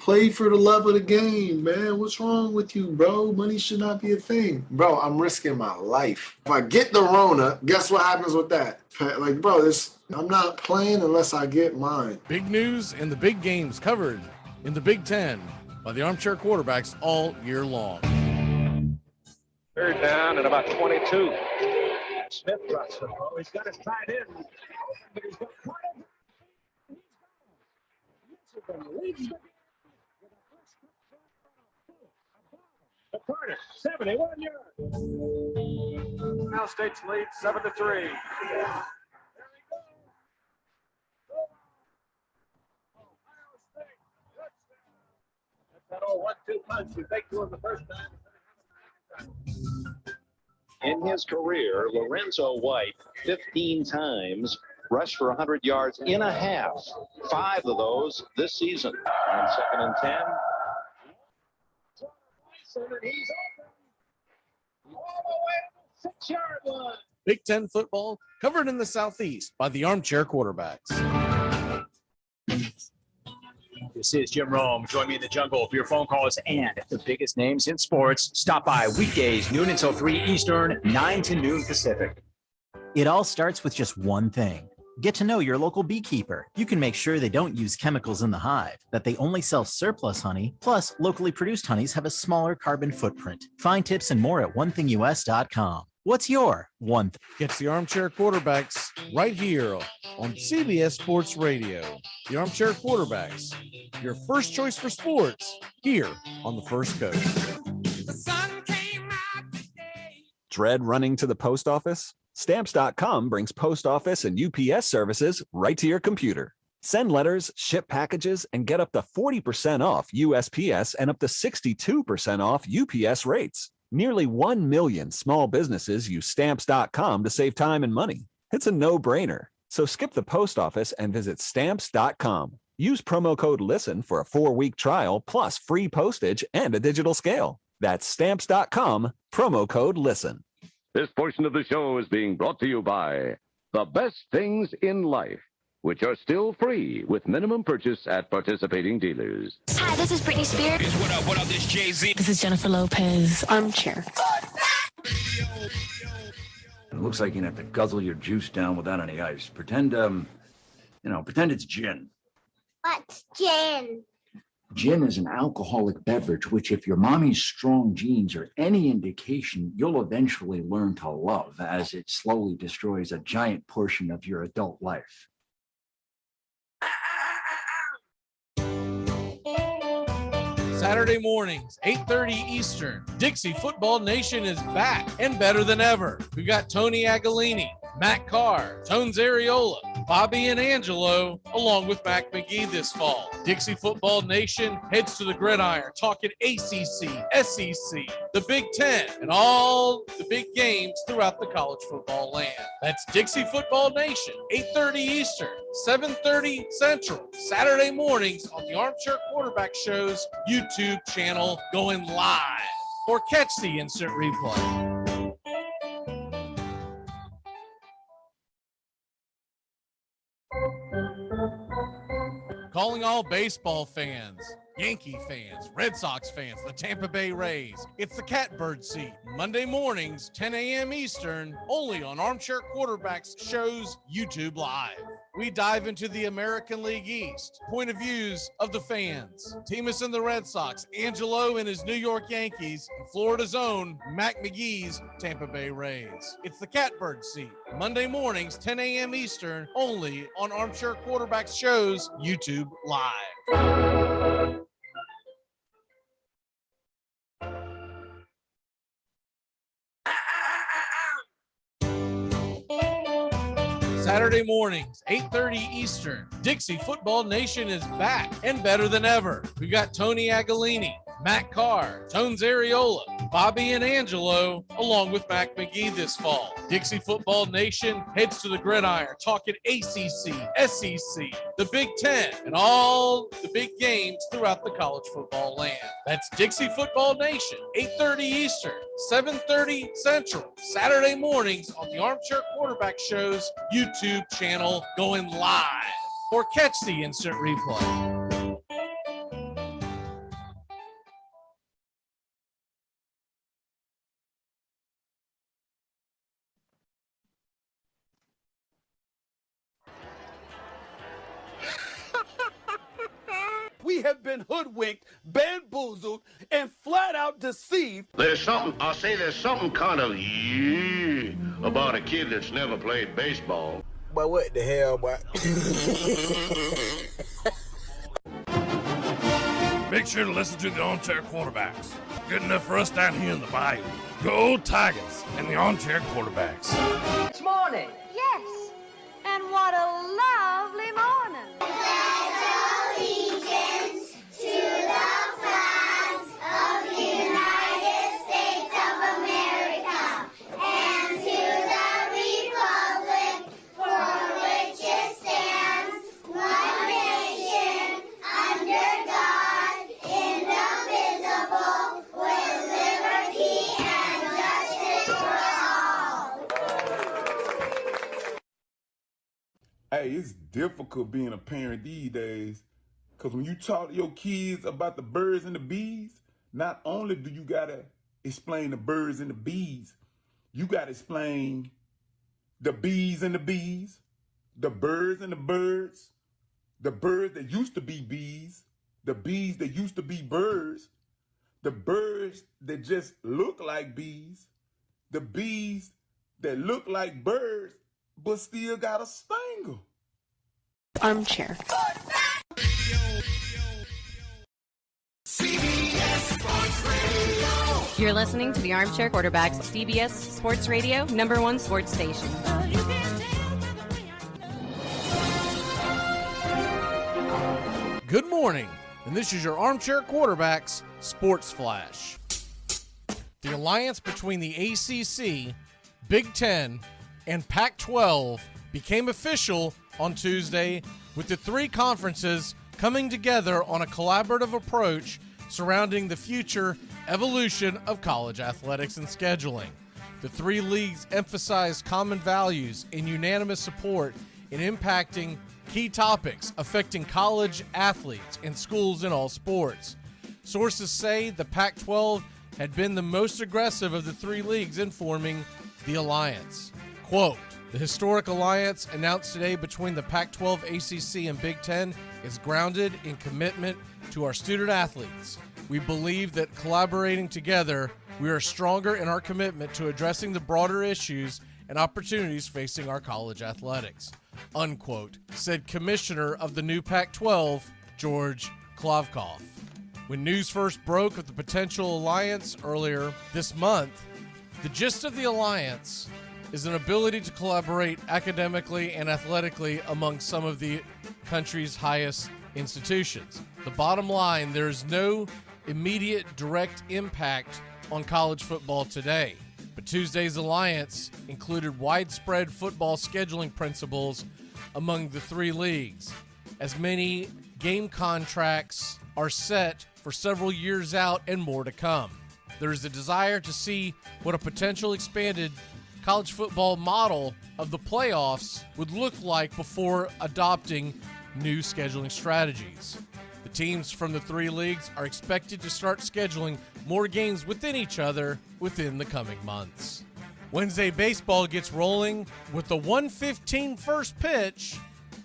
Play for the love of the game, man. What's wrong with you, bro? Money should not be a thing. Bro, I'm risking my life. If I get the Rona, guess what happens with that? Like, bro, I'm not playing unless I get mine. Big news and the big games covered in the Big Ten by the Armchair Quarterbacks all year long. Third down and about 22. Smith drops the ball. He's got his tight end. But he's got the corner, 71 yards. Now State's lead 7-3. There he goes. Ohio State. That's that old 1-2 punch you faked to him the first time. In his career, Lorenzo White 15 times rushed for 100 yards in a half. 5 of those this season. On 2nd and 10. And he's open all the way to the 6-yard line. Big Ten football covered in the Southeast by the Armchair Quarterbacks. This is Jim Rome. Join me in the jungle for your phone calls and the biggest names in sports. Stop by weekdays, noon until 3 Eastern, 9 to noon Pacific. It all starts with just one thing. Get to know your local beekeeper. You can make sure they don't use chemicals in the hive, that they only sell surplus honey, plus locally produced honeys have a smaller carbon footprint. Find tips and more at onethingus.com. What's your one thing? Gets the Armchair Quarterbacks right here on CBS Sports Radio. The Armchair Quarterbacks, your first choice for sports, here on the First Coast. The sun came out today. Dread running to the post office? Stamps.com brings post office and UPS services right to your computer. Send letters, ship packages, and get up to 40% off USPS and up to 62% off UPS rates. Nearly 1 million small businesses use Stamps.com to save time and money. It's a no-brainer. So skip the post office and visit Stamps.com. Use promo code LISTEN for a 4-week trial plus free postage and a digital scale. That's Stamps.com, promo code LISTEN. This portion of the show is being brought to you by The Best Things in Life, which are still free with minimum purchase at participating dealers. Hi, this is Britney Spears. What up, this Jay-Z. This is Jennifer Lopez. Armchair. It looks like you have to guzzle your juice down without any ice. Pretend it's gin. What's gin? Gin is an alcoholic beverage, which if your mommy's strong genes are any indication, you'll eventually learn to love as it slowly destroys a giant portion of your adult life. Saturday mornings, 8:30 Eastern. Dixie Football Nation is back and better than ever. We've got Tony Agolini, Matt Carr, Tones Areola, Bobby and Angelo, along with Mac McGee this fall. Dixie Football Nation heads to the gridiron, talking ACC, SEC, the Big Ten, and all the big games throughout the college football land. That's Dixie Football Nation, 8:30 Eastern, 7:30 Central, Saturday mornings on the Armchair Quarterback Show's YouTube channel, going live. Or catch the instant replay. Calling all baseball fans, Yankee fans, Red Sox fans, the Tampa Bay Rays. It's the Catbird Seat, Monday mornings, 10 a.m. Eastern, only on Armchair Quarterbacks Show's YouTube Live. We dive into the American League East, point of views of the fans. Teamus and the Red Sox, Angelo and his New York Yankees, and Florida's own Mac McGee's Tampa Bay Rays. It's the Catbird Seat, Monday mornings, 10 a.m. Eastern, only on Armchair Quarterbacks Show's YouTube Live. Saturday mornings, 8:30 Eastern. Dixie Football Nation is back and better than ever. We got Tony Agolini, Matt Carr, Tones Areola, Bobby and Angelo, along with Mac McGee this fall. Dixie Football Nation heads to the gridiron, talking ACC, SEC, the Big Ten, and all the big games throughout the college football land. That's Dixie Football Nation, 8:30 Eastern, 7:30 Central, Saturday mornings on the Armchair Quarterback Show's YouTube channel, going live. Or catch the instant replay. we have been hoodwinked, bamboozled, and flat out deceived. There's something kind of about a kid that's never played baseball. But what the hell, boy? Make sure to listen to the Armchair Quarterbacks. Good enough for us down here in the bayou. Go Tigers and the Armchair Quarterbacks. It's morning. Yes, and what a lovely morning. Allegiance to the flag of the United States of America and to the republic for which it stands, one nation, under God, indivisible, with liberty and justice for all. Hey, it's difficult being a parent these days, because when you talk to your kids about the birds and the bees, not only do you gotta explain the birds and the bees, you gotta explain the bees and the bees, the birds and the birds that used to be bees, the bees that used to be birds, the birds that just look like bees, the bees that look like birds but still got a stingle. Armchair. You're listening to the Armchair Quarterbacks, CBS Sports Radio, #1 sports station. Good morning, and this is your Armchair Quarterbacks Sports Flash. The alliance between the ACC, Big Ten, and Pac-12 became official on Tuesday, with the three conferences coming together on a collaborative approach surrounding the future evolution of college athletics and scheduling. The three leagues emphasize common values and unanimous support in impacting key topics affecting college athletes and schools in all sports. Sources say the Pac-12 had been the most aggressive of the three leagues in forming the alliance. Quote, "The historic alliance announced today between the Pac-12, ACC, and Big Ten is grounded in commitment to our student athletes. We believe that collaborating together, we are stronger in our commitment to addressing the broader issues and opportunities facing our college athletics," unquote, said Commissioner of the new Pac-12, George Klavkoff. When news first broke of the potential alliance earlier this month, the gist of the alliance is an ability to collaborate academically and athletically among some of the country's highest institutions. The bottom line, there is no immediate direct impact on college football today, but Tuesday's alliance included widespread football scheduling principles among the three leagues, as many game contracts are set for several years out and more to come. There is a desire to see what a potential expanded college football model of the playoffs would look like before adopting new scheduling strategies. The teams from the three leagues are expected to start scheduling more games within each other within the coming months. Wednesday baseball gets rolling with the 1:15 first pitch.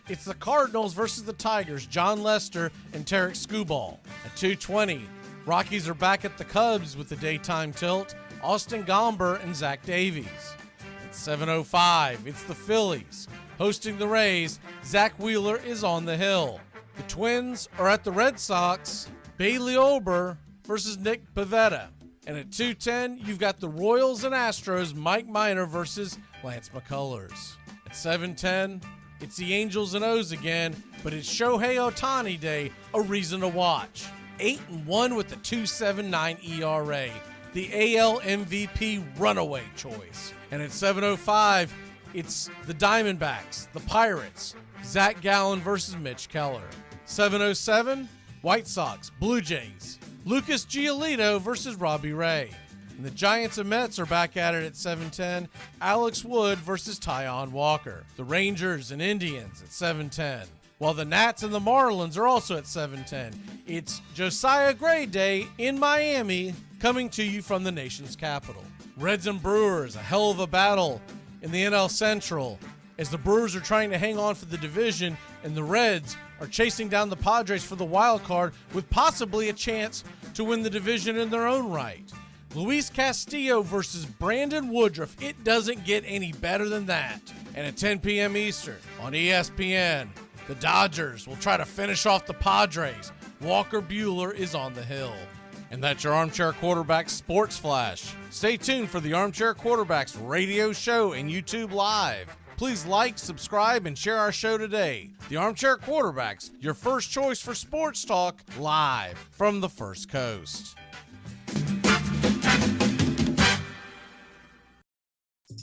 It's the Cardinals versus the Tigers, John Lester and Tarek Skubal. At 2:20, Rockies are back at the Cubs with the daytime tilt, Austin Gomber and Zach Davies. At 7:05, it's the Phillies. Hosting the Rays, Zach Wheeler is on the hill. The Twins are at the Red Sox, Bailey Ober versus Nick Pivetta. And at 2:10, you've got the Royals and Astros, Mike Minor versus Lance McCullers. At 7:10, it's the Angels and O's again, but it's Shohei Ohtani Day, a reason to watch. 8-1 with the 2.79 ERA, the AL MVP runaway choice. And at 7:05, it's the Diamondbacks, the Pirates, Zach Gallen versus Mitch Keller. 7:07, White Sox, Blue Jays, Lucas Giolito versus Robbie Ray. And the Giants and Mets are back at it at 7:10, Alex Wood versus Tyon Walker. The Rangers and Indians at 7:10. While the Nats and the Marlins are also at 7:10. It's Josiah Gray Day in Miami, coming to you from the nation's capital. Reds and Brewers, a hell of a battle in the NL Central, as the Brewers are trying to hang on for the division and the Reds are chasing down the Padres for the wild card with possibly a chance to win the division in their own right. Luis Castillo versus Brandon Woodruff. It doesn't get any better than that. And at 10 p.m. Eastern on ESPN, the Dodgers will try to finish off the Padres. Walker Buehler is on the hill. And that's your Armchair Quarterback Sports Flash. Stay tuned for the Armchair Quarterbacks radio show and YouTube Live. Please like, subscribe, and share our show today. The Armchair Quarterbacks, your first choice for sports talk, live from the First Coast.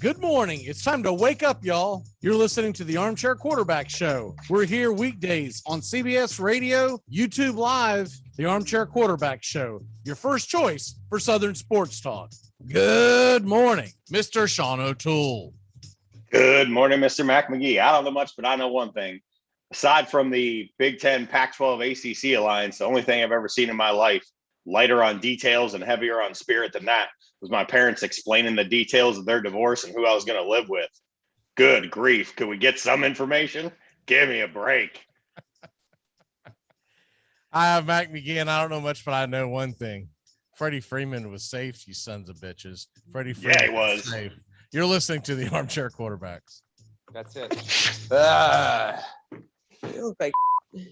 Good morning. It's time to wake up, y'all. You're listening to the Armchair Quarterback Show. We're here weekdays on CBS Radio, YouTube Live, the Armchair Quarterback Show, your first choice for Southern sports talk. Good morning, Mr. Sean O'Toole. Good morning, Mr. Mac McGee. I don't know much, but I know one thing. Aside from the Big Ten, Pac-12, ACC alliance, the only thing I've ever seen in my life lighter on details and heavier on spirit than that was my parents explaining the details of their divorce and who I was going to live with. Good grief. Could we get some information? Give me a break. I have Mac McGee, and I don't know much, but I know one thing. Freddie Freeman was safe, you sons of bitches. Freddie Freeman Yeah, he was. Safe. You're listening to the Armchair Quarterbacks. That's it. You look like.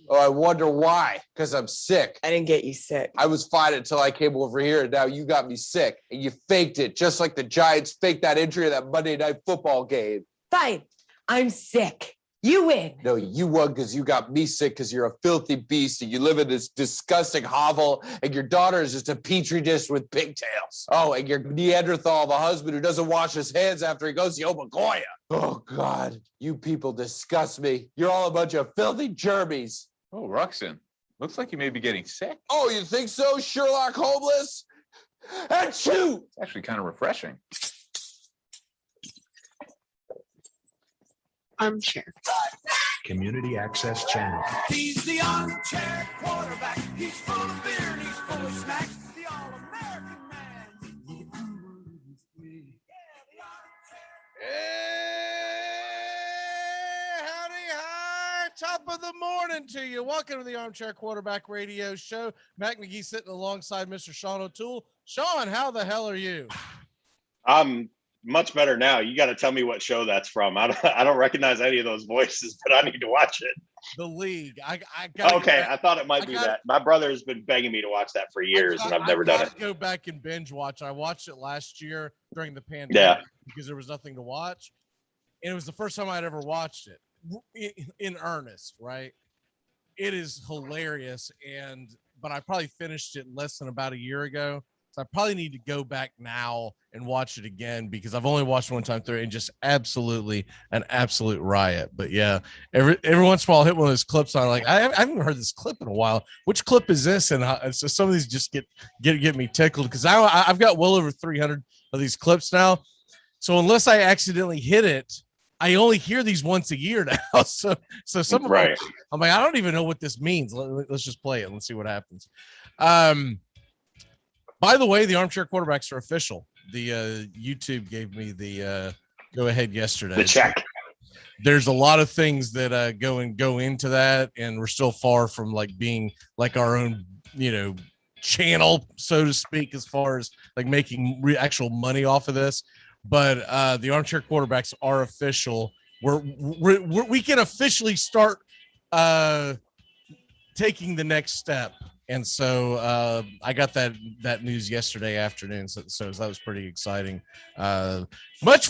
Oh, I wonder why. Because I'm sick. I didn't get you sick. I was fine until I came over here, and now you got me sick. And you faked it, just like the Giants faked that injury in that Monday Night Football game. Fine. I'm sick. You win. No, you won because you got me sick because you're a filthy beast and you live in this disgusting hovel and your daughter is just a petri dish with pigtails. Oh, and your Neanderthal, the husband who doesn't wash his hands after he goes to Omagoya. Oh, God, you people disgust me. You're all a bunch of filthy germies. Oh, Ruxin, looks like you may be getting sick. Oh, you think so, Sherlock Holmes? Achoo! It's actually kind of refreshing. Armchair. Community Access Channel. He's the armchair quarterback. He's full of beer and he's full of snacks. The all-American man. Hey, howdy, hi. Top of the morning to you. Welcome to the Armchair Quarterback Radio Show. Mac McGee sitting alongside Mr. Sean O'Toole. Sean, how the hell are you? I'm much better now. You got to tell me what show that's from. I don't recognize any of those voices, but I need to watch it. The League. I got okay. I thought it might be that. My brother has been begging me to watch that for years, and I've never done it. Go back and binge watch. I watched it last year during the pandemic because there was nothing to watch, and it was the first time I'd ever watched it in earnest. Right? It is hilarious, but I probably finished it less than about a year ago. So I probably need to go back now and watch it again because I've only watched it one time through and just absolutely an absolute riot. But yeah, every once in a while I'll hit one of those clips on like, I haven't heard this clip in a while. Which clip is this? And so some of these just get me tickled because I've got well over 300 of these clips now. So unless I accidentally hit it, I only hear these once a year now. So some of them, I'm like, I don't even know what this means. Let's just play it. Let's see what happens. By the way, the Armchair Quarterbacks are official. The YouTube gave me the go ahead yesterday. The check. There's a lot of things that go into that, and we're still far from like being like our own, channel, so to speak, as far as like making actual money off of this. But the Armchair Quarterbacks are official. We can officially start taking the next step. And so I got that news yesterday afternoon. So that was pretty exciting. Much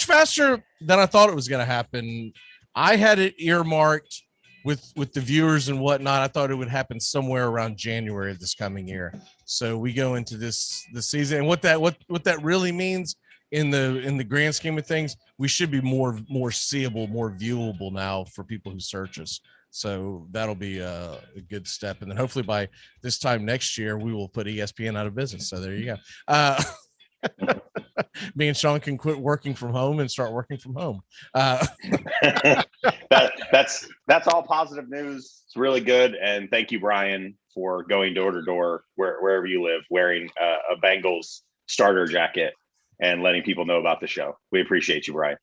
faster than I thought it was going to happen. I had it earmarked with the viewers and whatnot. I thought it would happen somewhere around January of this coming year. So we go into the season, and what that really means in the grand scheme of things, we should be more seeable, more viewable now for people who search us. So that'll be a good step. And then hopefully by this time next year, we will put ESPN out of business. So there you go. Me and Sean can quit working from home and start working from home. That's all positive news. It's really good. And thank you, Brian, for going door to door wherever you live, wearing a Bengals starter jacket and letting people know about the show. We appreciate you, Brian.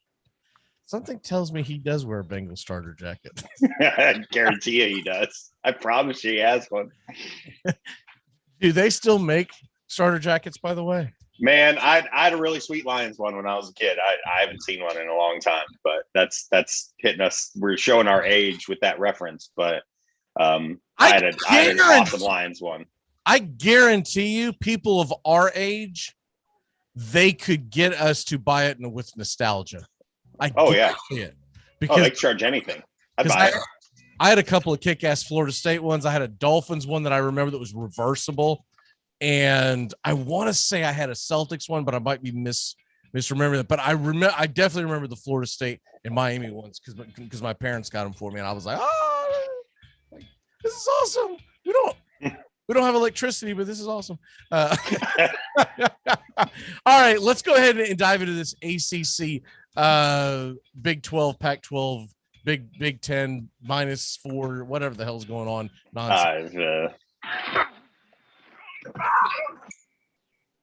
Something tells me he does wear a Bengal starter jacket. I guarantee you he does. I promise you he has one. Do they still make starter jackets, by the way? Man, I had a really sweet Lions one when I was a kid. I haven't seen one in a long time, but that's hitting us. We're showing our age with that reference, but I had an awesome Lions one. I guarantee you, people of our age, they could get us to buy it with nostalgia. It because they charge anything. I'd buy it. I had a couple of kick-ass Florida State ones. I had a Dolphins one that I remember that was reversible, and I want to say I had a Celtics one, but I might be misremembering that. But I definitely remember the Florida State and Miami ones because my parents got them for me, and I was like, oh, this is awesome. We don't have electricity, but this is awesome. All right, let's go ahead and dive into this ACC, Big 12, Pac-12, Big 10, -4, whatever the hell's going on. Nonsense.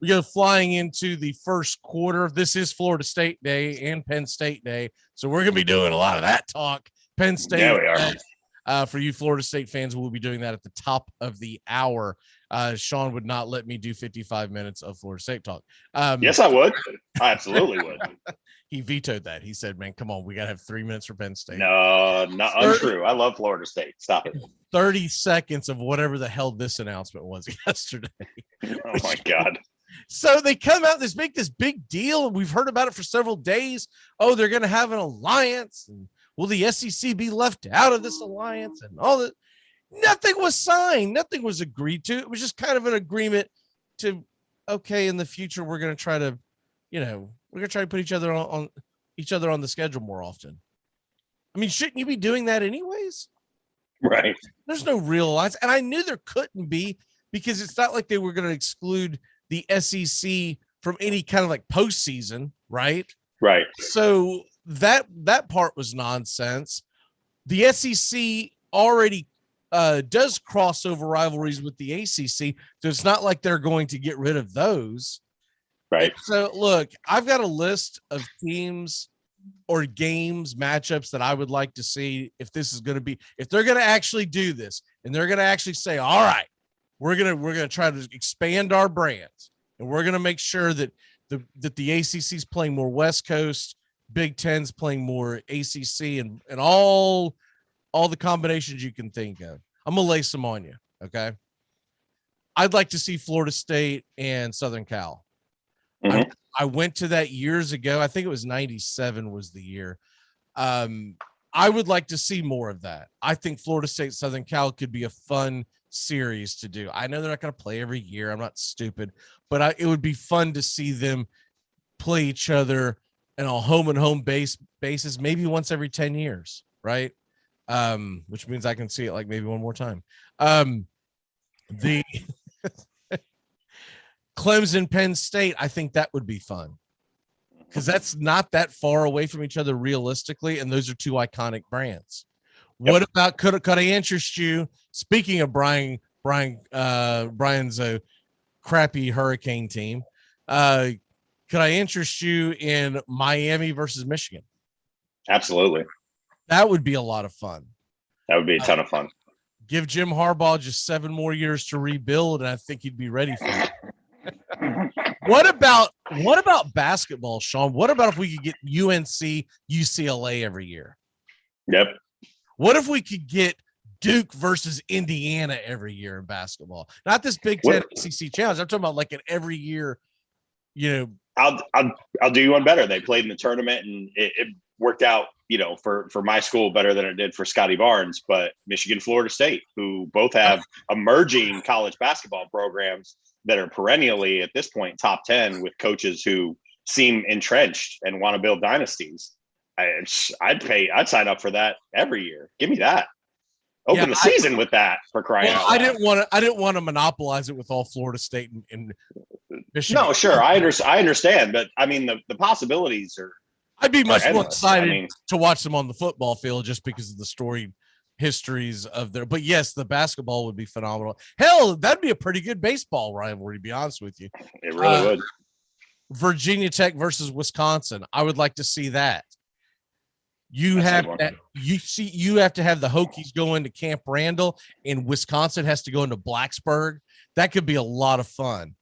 We go flying into the first quarter. This is Florida State Day and Penn State Day, so we're going to be doing a lot of that talk. Penn State. Yeah, we are. For you Florida State fans, we'll be doing that at the top of the hour. Sean would not let me do 55 minutes of Florida State talk. Yes, I would. I absolutely would. He vetoed that. He said, man, come on. We got to have 3 minutes for Penn State. No, not untrue. I love Florida State. Stop it. 30 seconds of whatever the hell this announcement was yesterday. Oh, my God. So they come out, make this big deal. We've heard about it for several days. Oh, they're going to have an alliance. And will the SEC be left out of this alliance and all that? Nothing was signed. Nothing was agreed to. It was just kind of an agreement to, okay, in the future, we're going to try to, we're going to try to put each other on the schedule more often. I mean, shouldn't you be doing that anyways? Right. There's no real alliance. And I knew there couldn't be because it's not like they were going to exclude the SEC from any kind of like postseason, right? Right. So that part was nonsense. The SEC already does crossover rivalries with the ACC, so it's not like they're going to get rid of those. Right. So look, I've got a list of teams or games matchups that I would like to see if they're going to actually do this and they're going to actually say, all right, we're going to try to expand our brands and we're going to make sure that the ACC is playing more West Coast, Big Ten's playing more ACC and all the combinations you can think of. I'm going to lay some on you. Okay. I'd like to see Florida State and Southern Cal. Mm-hmm. I went to that years ago. I think it was 97 was the year. I would like to see more of that. I think Florida State, Southern Cal could be a fun series to do. I know they're not going to play every year. I'm not stupid, but it would be fun to see them play each other on a home basis, maybe once every 10 years. Right. Which means I can see it like maybe one more time. The Clemson, Penn State, I think that would be fun because that's not that far away from each other realistically, and those are two iconic brands. Yep. What about could I interest you? Speaking of Brian's crappy Hurricane team, could I interest you in Miami versus Michigan? Absolutely. That would be a lot of fun. That would be a ton of fun. Give Jim Harbaugh just 7 more years to rebuild, and I think he'd be ready for it. What about basketball, Sean? What about if we could get UNC, UCLA every year? Yep. What if we could get Duke versus Indiana every year in basketball? Not this Big Ten ACC challenge. I'm talking about like an every year. I'll do you one better. They played in the tournament and it worked out, for my school better than it did for Scotty Barnes. But Michigan, Florida State, who both have emerging college basketball programs that are perennially at this point top 10 with coaches who seem entrenched and want to build dynasties. I'd sign up for that every year. Give me that. Open the season with that, for crying out loud. I didn't want to monopolize it with all Florida State and Michigan. No, sure. I understand, but I mean the possibilities are. I'd be much more excited to watch them on the football field just because of the storied histories of their. But yes, the basketball would be phenomenal. Hell, that'd be a pretty good baseball rivalry, to be honest with you. It really would. Virginia Tech versus Wisconsin. I would like to see that. You have that. You have to have the Hokies go into Camp Randall, and Wisconsin has to go into Blacksburg. That could be a lot of fun.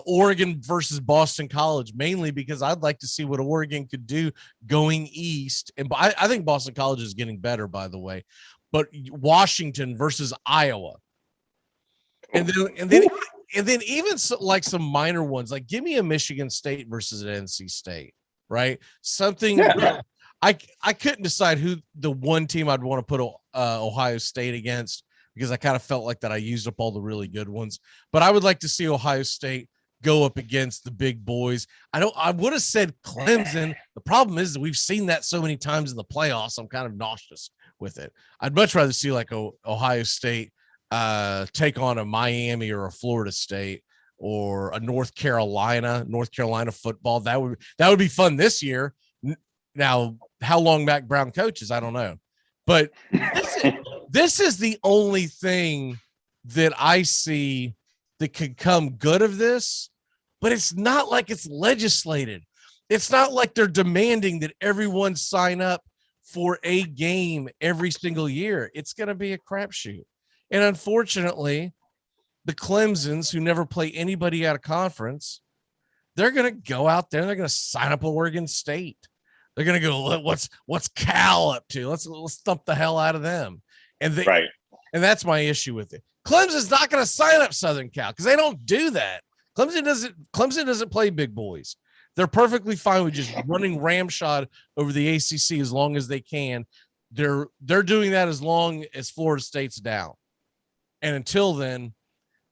Oregon versus Boston College, mainly because I'd like to see what Oregon could do going east. And I think Boston College is getting better, by the way. But Washington versus Iowa, and then even like some minor ones, like give me a Michigan State versus an NC State, right? Something. Yeah. I couldn't decide who the one team I'd want to put Ohio State against, because I kind of felt like that I used up all the really good ones. But I would like to see Ohio State go up against the big boys. I would have said Clemson. The problem is that we've seen that so many times in the playoffs. I'm kind of nauseous with it. I'd much rather see like Ohio State take on a Miami or a Florida State or a North Carolina football. That would be fun this year. Now, how long Mac Brown coaches, I don't know. But this is the only thing that I see that could come good of this, but it's not like it's legislated. It's not like they're demanding that everyone sign up for a game every single year. It's going to be a crapshoot. And unfortunately, the Clemsons, who never play anybody out of conference, they're going to go out there and they're going to sign up Oregon State. They're going to go, what's Cal up to? Let's thump the hell out of them. And and that's my issue with it. Clemson's not going to sign up Southern Cal because they don't do that. Clemson doesn't play big boys. They're perfectly fine with just running ramshot over the ACC as long as they can. They're doing that as long as Florida State's down. And until then,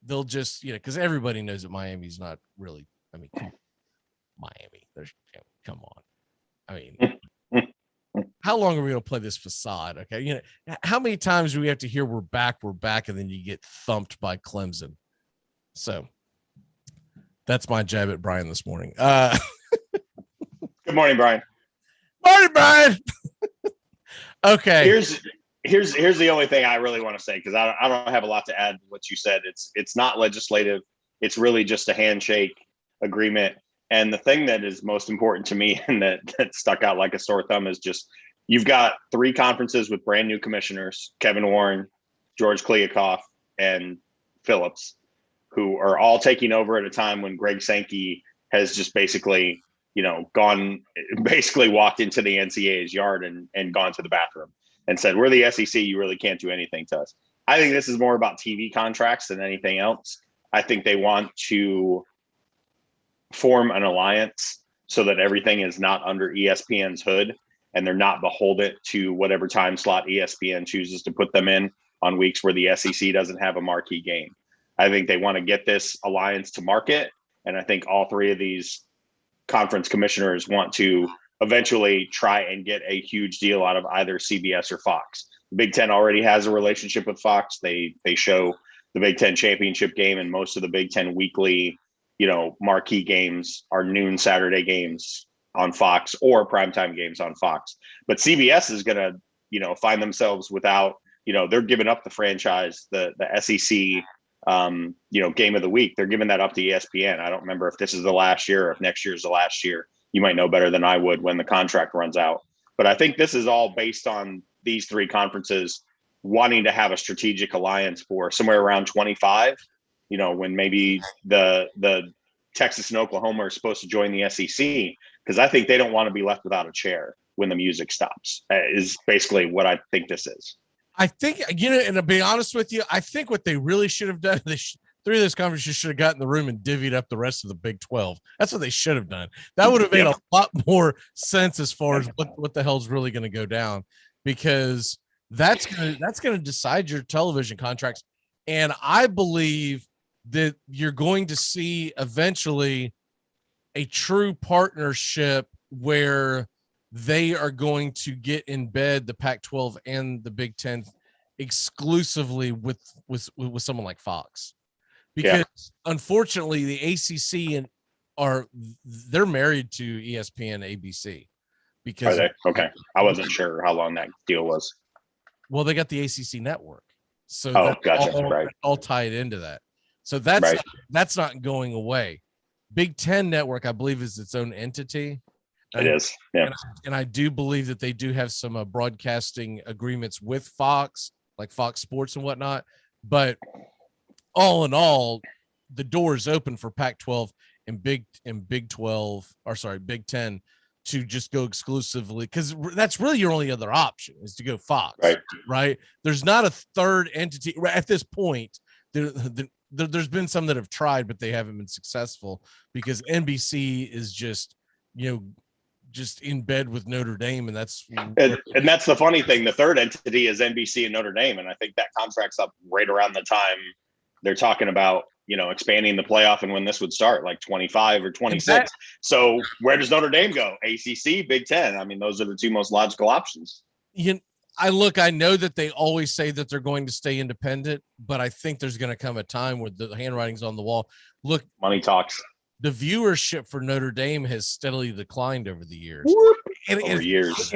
they'll just, because everybody knows that Miami's not really, Miami. Come on. How long are we going to play this facade? Okay. How many times do we have to hear we're back, and then you get thumped by Clemson? So that's my jab at Brian this morning. Good morning, Brian. Morning, Brian. Okay. Here's the only thing I really want to say, because I don't have a lot to add to what you said. It's not legislative. It's really just a handshake agreement. And the thing that is most important to me and that stuck out like a sore thumb is just, you've got 3 conferences with brand new commissioners, Kevin Warren, George Kliavkoff, and Phillips, who are all taking over at a time when Greg Sankey has just basically, walked into the NCAA's yard and gone to the bathroom and said, we're the SEC, you really can't do anything to us. I think this is more about TV contracts than anything else. I think they want to form an alliance so that everything is not under ESPN's hood and they're not beholden to whatever time slot ESPN chooses to put them in on weeks where the SEC doesn't have a marquee game. I think they want to get this alliance to market. And I think all 3 of these conference commissioners want to eventually try and get a huge deal out of either CBS or Fox. The Big Ten already has a relationship with Fox. They show the Big Ten championship game, and most of the Big Ten weekly marquee games are noon Saturday games on Fox or primetime games on Fox. But CBS is going to, find themselves without, they're giving up the franchise, the SEC, game of the week. They're giving that up to ESPN. I don't remember if this is the last year or if next year is the last year. You might know better than I would when the contract runs out. But I think this is all based on these 3 conferences wanting to have a strategic alliance for somewhere around 25. When maybe the Texas and Oklahoma are supposed to join the SEC, because I think they don't want to be left without a chair when the music stops, is basically what I think this is. I think, and to be honest with you, I think what they really should have done, 3 of those conferences should have gotten in the room and divvied up the rest of the Big 12. That's what they should have done. That would have made a lot more sense as far as what the hell's really going to go down, because that's going to decide your television contracts. And I believe that you're going to see eventually a true partnership where they are going to get in bed, the Pac-12 and the Big Ten, exclusively with someone like Fox, because unfortunately the ACC they're married to ESPN, ABC. Because are they? Okay, I wasn't sure how long that deal was. Well, they got the ACC network, so gotcha. all tied into that. So that's not going away. Big Ten Network, I believe, is its own entity. It is. Yeah. And I do believe that they do have some broadcasting agreements with Fox, like Fox Sports and whatnot. But all in all, the door is open for Pac-12 and Big 12, or sorry, Big 10 to just go exclusively, because that's really your only other option is to go Fox, right? There's not a third entity at this point. There's been some that have tried, but they haven't been successful because NBC is just, just in bed with Notre Dame, and that's the funny thing. The third entity is NBC and Notre Dame, and I think that contract's up right around the time they're talking about expanding the playoff and when this would start, like 25 or 26. So where does Notre Dame go? ACC, Big 10. I mean, those are the two most logical options. I know that they always say that they're going to stay independent, but I think there's going to come a time where the handwriting's on the wall. Look, money talks. The viewership for Notre Dame has steadily declined over the years. And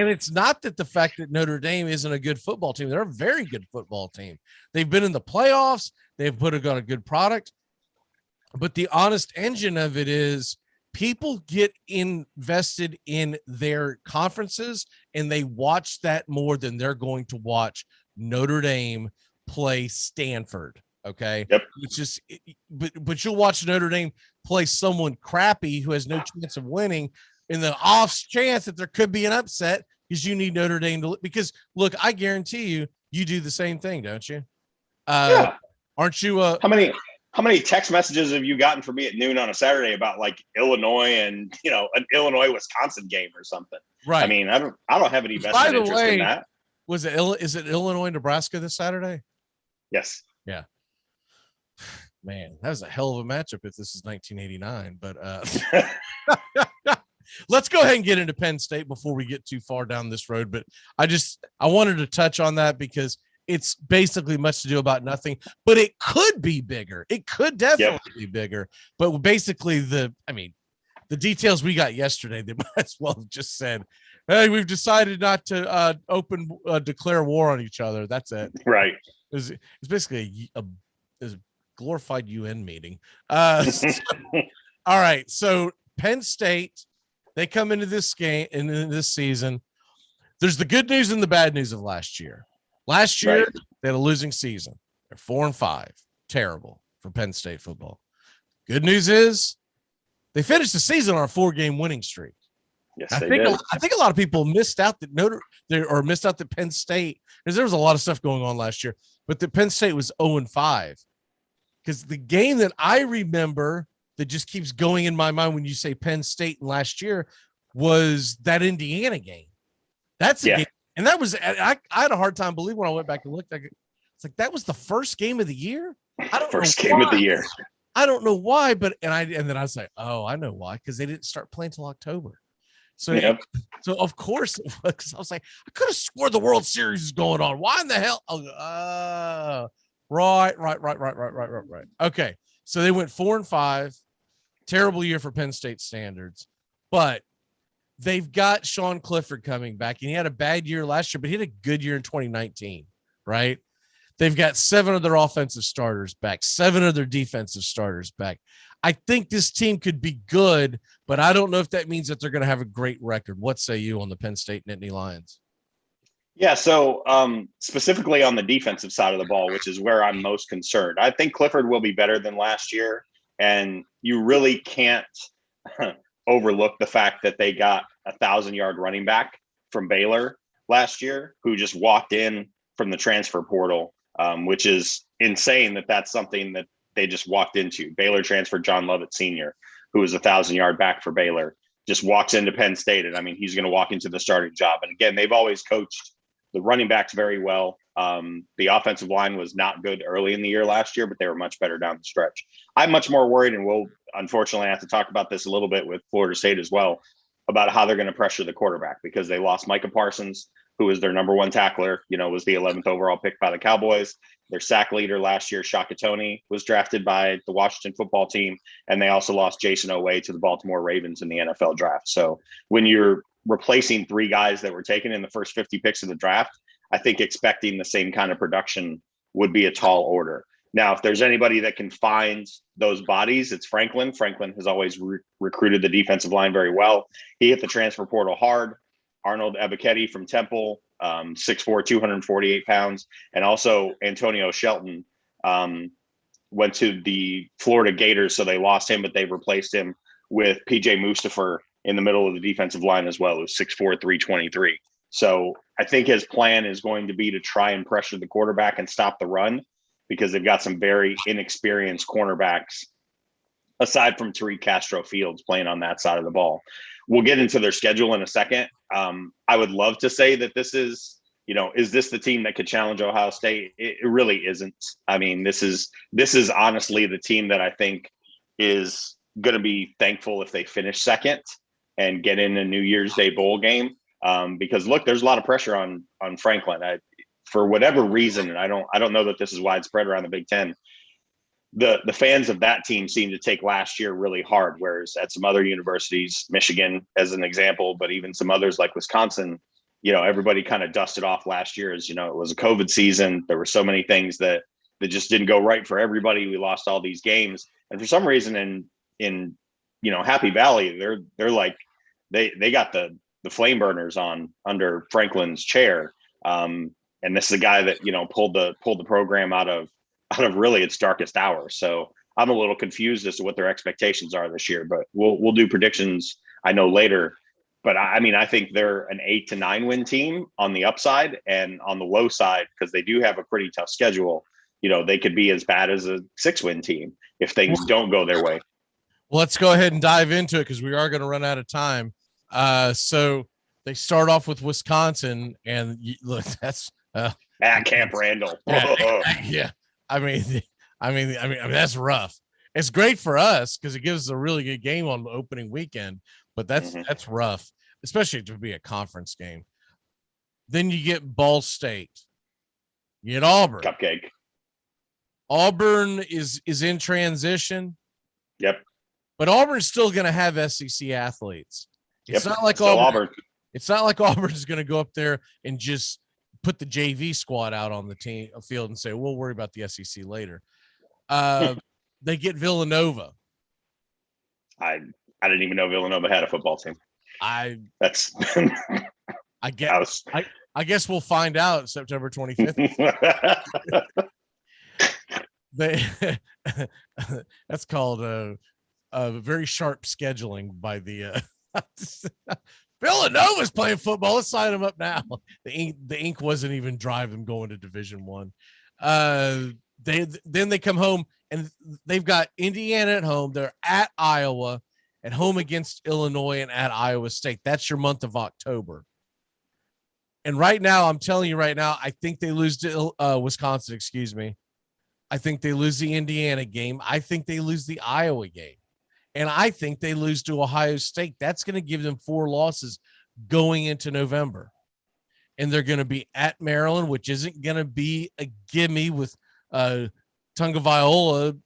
it's not that the fact that Notre Dame isn't a good football team. They're a very good football team. They've been in the playoffs. They've put on a good product. But the honest engine of it is people get invested in their conferences and they watch that more than they're going to watch Notre Dame play Stanford. Okay. Yep. It's just, but you'll watch Notre Dame play someone crappy who has no chance of winning in the off chance that there could be an upset because you need Notre Dame to, because look, I guarantee you do the same thing, don't you? Yeah. Aren't you? How many text messages have you gotten from me at noon on a Saturday about like Illinois and an Illinois-Wisconsin game or something? Right. I mean, I don't have any vested interest in that. Is it Illinois, Nebraska this Saturday? Yes. Yeah. Man, that was a hell of a matchup if this is 1989. But let's go ahead and get into Penn State before we get too far down this road. But I wanted to touch on that because it's basically much to do about nothing, but it could be bigger. It could definitely be bigger. But basically, the details we got yesterday, they might as well have just said, hey, we've decided not to declare war on each other. That's it. Right. It's basically a glorified UN meeting. All right. So Penn State, they come into this game, into this season. There's the good news and the bad news of last year. Last year, they had a losing season. They're 4-5. Terrible for Penn State football. Good news is they finished the season on a 4-game winning streak. Yes, I think a lot of people missed out that missed out that Penn State, because there was a lot of stuff going on last year, but the Penn State was 0-5. Because the game that I remember that just keeps going in my mind when you say Penn State last year was that Indiana game. That's a game. And that was, I had a hard time believing when I went back and looked. It's like, that was the first game of the year. First game of the year. I don't know why, but then I was like, oh, I know why, because they didn't start playing till October. So, so of course, because I was like, I could have swore the World Series is going on. Why in the hell? Right. Okay, so they went 4-5. Terrible year for Penn State standards, but they've got Sean Clifford coming back, and he had a bad year last year, but he had a good year in 2019, right? They've got 7 of their offensive starters back, 7 of their defensive starters back. I think this team could be good, but I don't know if that means that they're going to have a great record. What say you on the Penn State Nittany Lions? Yeah, so specifically on the defensive side of the ball, which is where I'm most concerned. I think Clifford will be better than last year, and you really can't overlook the fact that they got a 1,000-yard running back from Baylor last year who just walked in from the transfer portal, which is insane that that's something that they just walked into. Baylor transferred John Lovett Sr., who was a 1,000-yard back for Baylor, just walks into Penn State. And I mean, he's going to walk into the starting job. And again, they've always coached the running backs very well. The offensive line was not good early in the year last year, but they were much better down the stretch. I'm much more worried, and we'll unfortunately have to talk about this a little bit with Florida State as well, about how they're going to pressure the quarterback, because they lost Micah Parsons, who was their number 1 tackler, was the 11th overall pick by the Cowboys. Their sack leader last year, Shaka Toney, was drafted by the Washington football team. And they also lost Jason Oweh to the Baltimore Ravens in the NFL draft. So when you're replacing 3 guys that were taken in the first 50 picks of the draft, I think expecting the same kind of production would be a tall order. Now, if there's anybody that can find those bodies, it's Franklin. Franklin has always recruited the defensive line very well. He hit the transfer portal hard. Arnold Ebiketie from Temple, 6'4", 248 pounds. And also Antonio Shelton went to the Florida Gators, so they lost him, but they've replaced him with PJ Mustapher in the middle of the defensive line as well, who's 6'4", 323. So I think his plan is going to be to try and pressure the quarterback and stop the run, because they've got some very inexperienced cornerbacks aside from Tariq Castro-Fields playing on that side of the ball. We'll get into their schedule in a second. I would love to say that this is, is this the team that could challenge Ohio State? It really isn't. I mean, this is honestly the team that I think is going to be thankful if they finish second and get in a New Year's Day bowl game. Because look, there's a lot of pressure on Franklin. For whatever reason, and I don't know that this is widespread around the Big Ten, the fans of that team seem to take last year really hard, whereas at some other universities, Michigan as an example, but even some others like Wisconsin, everybody kind of dusted off last year as, it was a COVID season. There were so many things that just didn't go right for everybody. We lost all these games. And for some reason in Happy Valley, they're like, they got the flame burners on under Franklin's chair. And this is a guy that, pulled the program out of really its darkest hour. So I'm a little confused as to what their expectations are this year, but we'll do predictions, I know, later. But I mean, I think they're an 8 to 9 win team on the upside, and on the low side, because they do have a pretty tough schedule, they could be as bad as a 6-win team if things don't go their way. Well, let's go ahead and dive into it, because we are going to run out of time. So they start off with Wisconsin, and look, that's at Camp Randall. Yeah. I mean, that's rough. It's great for us because it gives us a really good game on the opening weekend, but that's rough, especially to be a conference game. Then you get Ball State. You get Auburn. Cupcake. Auburn is in transition. Yep. But Auburn's still going to have SEC athletes. It's not like Auburn. It's not like Auburn's going to go up there and just put the JV squad out on the field and say, we'll worry about the SEC later. They get Villanova. I didn't even know Villanova had a football team. I guess we'll find out September 25th. That's called a very sharp scheduling by the Villanova's playing football. Let's sign them up now. The ink wasn't even driving going to Division I. They come home and they've got Indiana at home. They're at Iowa, at home against Illinois, and at Iowa State. That's your month of October. And right now, I'm telling you right now, I think they lose to Wisconsin. Excuse me. I think they lose the Indiana game. I think they lose the Iowa game. And I think they lose to Ohio State. That's going to give them 4 losses going into November. And they're going to be at Maryland, which isn't going to be a gimme with Tagovailoa.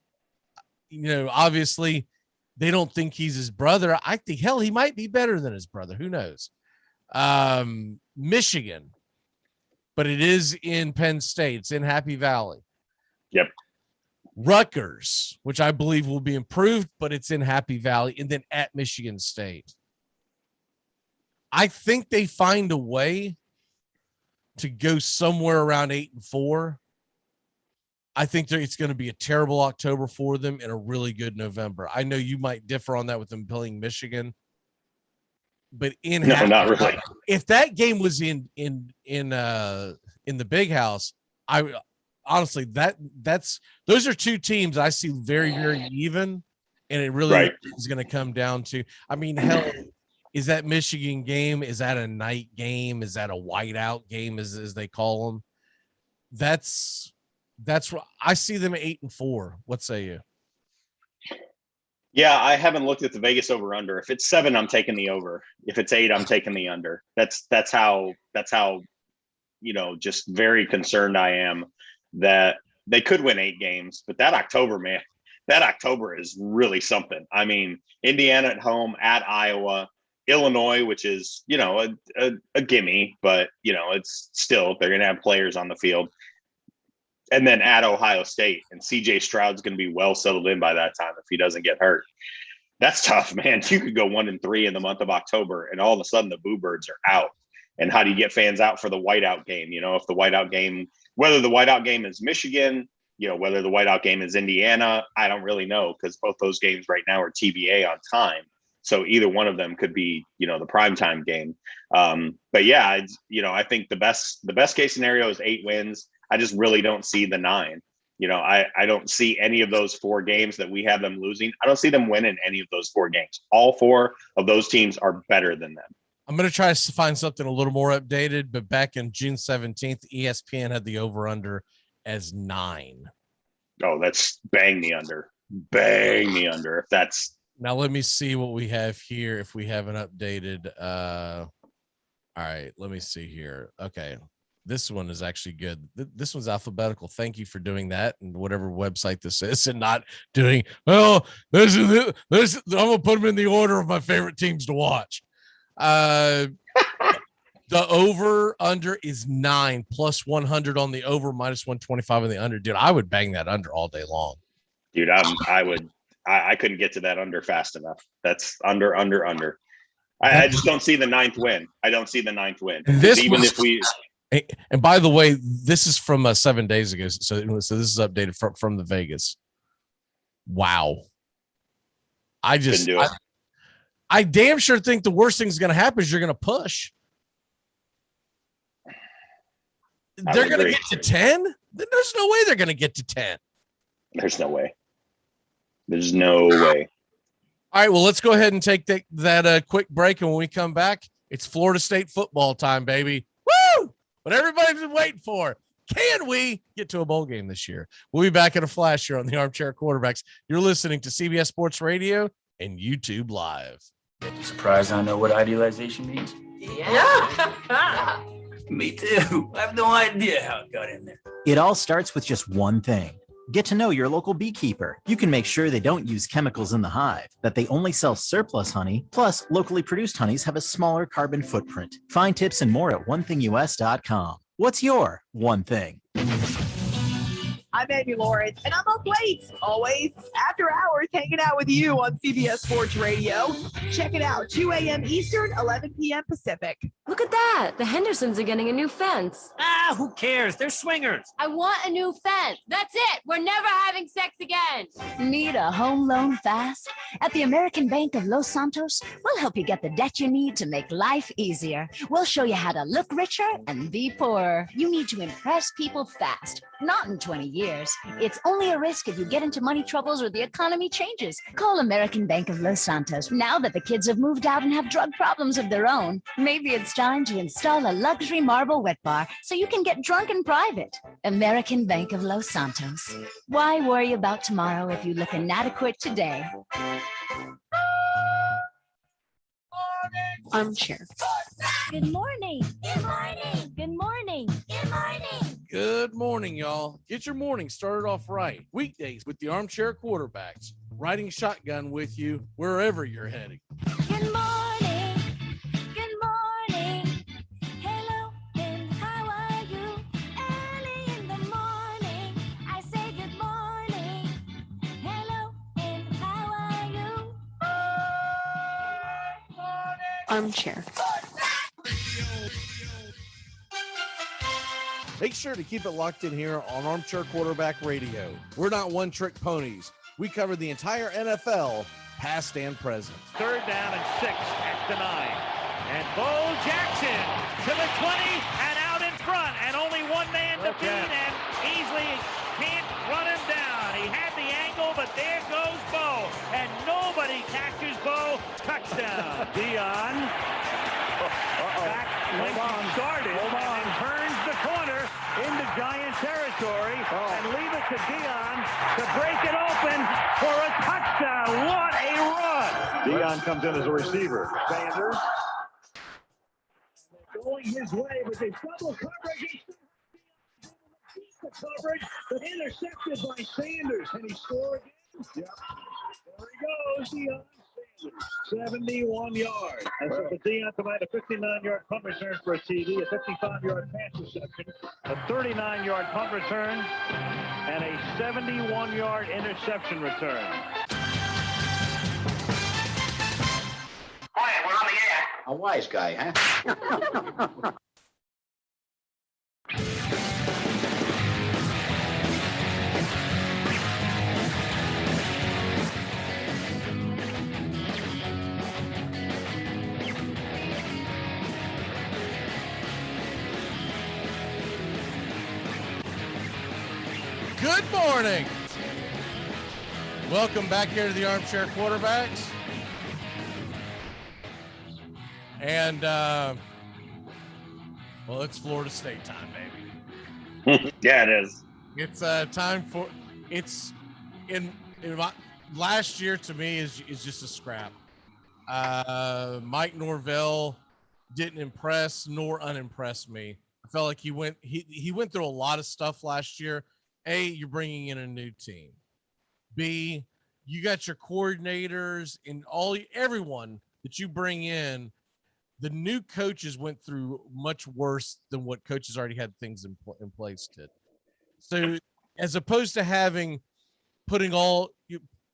Obviously, they don't think he's his brother. I think, hell, he might be better than his brother. Who knows? Michigan. But it is in Penn State. It's in Happy Valley. Yep. Rutgers, which I believe will be improved, but it's in Happy Valley, and then at Michigan State. I think they find a way to go somewhere around 8-4. I think it's going to be a terrible October for them and a really good November. I know you might differ on that with them playing Michigan, but not really. If that game was in the Big House, honestly, those are 2 teams I see very, very even, and it really is going to come down to, hell, is that Michigan game? Is that a night game? Is that a whiteout game, as they call them? That's what I see them at 8-4. What say you? Yeah, I haven't looked at the Vegas over under. If it's 7, I'm taking the over. If it's 8, I'm taking the under. That's how just very concerned I am that they could win 8 games, but that October is really something. I mean, Indiana at home, at Iowa, Illinois, which is, a gimme, but it's still, they're going to have players on the field. and then at Ohio State. And CJ Stroud's going to be well settled in by that time if he doesn't get hurt. That's tough, man. You could go 1-3 in the month of October, and all of a sudden the Boo Birds are out. And how do you get fans out for the whiteout game? You know, if the whiteout game, whether the whiteout game is Michigan, you know, whether the whiteout game is Indiana, I don't really know, because both those games right now are TBA on time. So either one of them could be, you know, the primetime game. But yeah, you know, I think the best case scenario is 8 wins. I just really don't see the 9. You know, I don't see any of those 4 games that we have them losing. I don't see them winning any of those 4 games. All 4 of those teams are better than them. I'm going to try to find something a little more updated, but back in June 17th, ESPN had the over-under as 9. Oh, that's bang the under. Bang the under. If that's now, let me see what we have here. If we have an updated, all right, let me see here. Okay. This one is actually good. This one's alphabetical. Thank you for doing that. And whatever website this is, and not doing, well, this I'm going to put them in the order of my favorite teams to watch. The over under is 9 plus 100 on the over, minus 125 on the under. Dude, I would bang that under all day long. Dude, I couldn't get to that under fast enough. That's under. I just don't see the 9th win. I don't see the 9th win. And by the way, this is from 7 days ago. So this is updated from the Vegas. Wow. I damn sure think the worst thing is going to happen is you're going to push. They're going to get to 10? There's no way they're going to get to 10. There's no way. There's no way. All right, well, let's go ahead and take that quick break. And when we come back, it's Florida State football time, baby. Woo! What everybody's been waiting for. Can we get to a bowl game this year? We'll be back in a flash here on the Armchair Quarterbacks. You're listening to CBS Sports Radio and YouTube Live. Surprised I know what idealization means? Yeah. Me too. I have no idea how it got in there. It all starts with just one thing. Get to know your local beekeeper. You can make sure they don't use chemicals in the hive, that they only sell surplus honey, plus locally produced honeys have a smaller carbon footprint. Find tips and more at onethingus.com. What's your one thing? I'm Amy Lawrence, and I'm up late, always, after hours, hanging out with you on CBS Sports Radio. Check it out, 2 a.m. Eastern, 11 p.m. Pacific. Look at that. The Hendersons are getting a new fence. Ah, who cares? They're swingers. I want a new fence. That's it. We're never having sex again. Need a home loan fast? At the American Bank of Los Santos, we'll help you get the debt you need to make life easier. We'll show you how to look richer and be poorer. You need to impress people fast, not in 20 years. It's only a risk if you get into money troubles or the economy changes. Call American Bank of Los Santos. Now that the kids have moved out and have drug problems of their own, maybe it's time to install a luxury marble wet bar so you can get drunk in private. American Bank of Los Santos. Why worry about tomorrow if you look inadequate today? Armchair. Good morning. Good morning. Good morning. Good morning. Good morning, y'all. Get your morning started off right. Weekdays with the Armchair Quarterbacks, riding shotgun with you wherever you're heading. Good morning. Good morning. Hello, and how are you? Early in the morning, I say good morning. Hello, and how are you? Armchair. Make sure to keep it locked in here on Armchair Quarterback Radio. We're not one-trick ponies. We cover the entire NFL, past and present. 3rd down and 6 at the 9. And Bo Jackson to the 20 and out in front. And only one man to beat, and Easley can't run him down. He had the angle, but there goes Bo. And nobody catches Bo. Touchdown. Dion. Back when he started and turns the corner into Giant territory and leave it to Dion to break it open for a touchdown. What a run! Dion comes in as a receiver. Sanders. Going his way, but they double coverage. The coverage, but intercepted by Sanders. And he scored again. Yep. There he goes, Dion Sanders. 71 yards. And so the Dion combined a 59-yard punt return for a TD, a 55-yard pass reception, a 39-yard punt return, and a 71-yard interception return. Quiet, we're on the air. A wise guy, huh? Good morning. Welcome back here to the Armchair Quarterbacks. And, well, it's Florida State time, baby. Yeah, it is. It's time for it's in my, last year to me is just a scrap. Mike Norvell didn't impress nor unimpress me. I felt like he went through a lot of stuff last year. A, you're bringing in a new team. B, you got your coordinators and everyone that you bring in. The new coaches went through much worse than what coaches already had things in place did. So as opposed to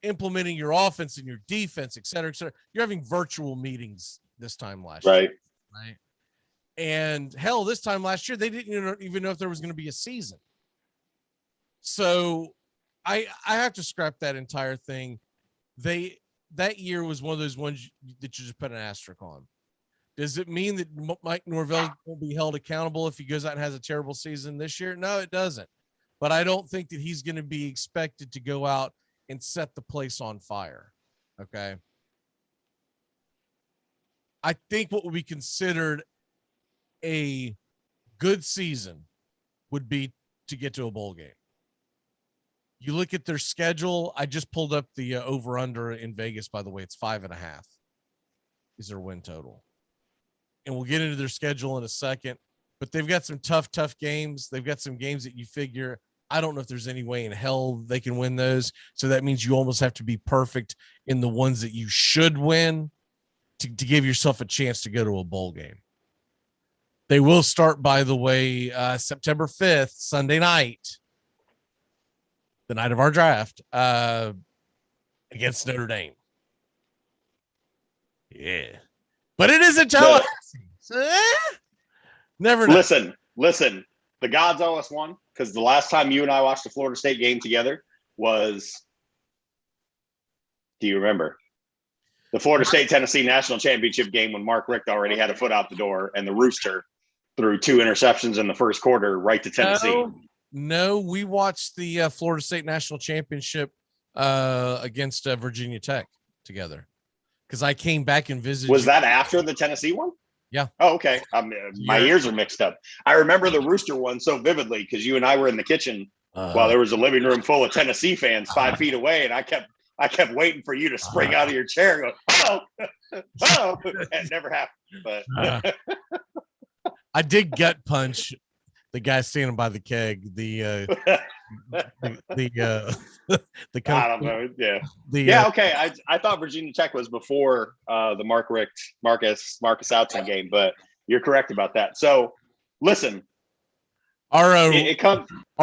implementing your offense and your defense, et cetera, you're having virtual meetings this time last year. Right. And hell, this time last year, they didn't even know if there was going to be a season. So I have to scrap that entire thing. That year was one of those ones that you just put an asterisk on. Does it mean that Mike Norvell will be held accountable if he goes out and has a terrible season this year? No, it doesn't. But I don't think that he's going to be expected to go out and set the place on fire. Okay. I think what would be considered a good season would be to get to a bowl game. You look at their schedule. I just pulled up the over-under in Vegas, by the way. It's 5.5 is their win total. And we'll get into their schedule in a second. But they've got some tough games. They've got some games that you figure, I don't know if there's any way in hell they can win those. So that means you almost have to be perfect in the ones that you should win to give yourself a chance to go to a bowl game. They will start, by the way, September 5th, Sunday night, the night of our draft, against Notre Dame. Yeah. But it isn't Tallahassee. So, never know. Listen. The gods owe us one, because the last time you and I watched the Florida State game together was, do you remember? The Florida State-Tennessee National Championship game when Mark Richt already had a foot out the door and the Rooster threw 2 interceptions in the first quarter right to Tennessee. No, we watched the Florida State National Championship against Virginia Tech together, because I came back and visited. Was that after the Tennessee one? Yeah. Oh, okay. My ears are mixed up. I remember the Rooster one so vividly because you and I were in the kitchen while there was a living room full of Tennessee fans 5 feet away, and I kept waiting for you to spring out of your chair and go, oh. It never happened. But I did gut punch the guy standing by the keg. The I don't know. Okay. I thought Virginia Tech was before the Marcus Outzen game, but you're correct about that. So listen, our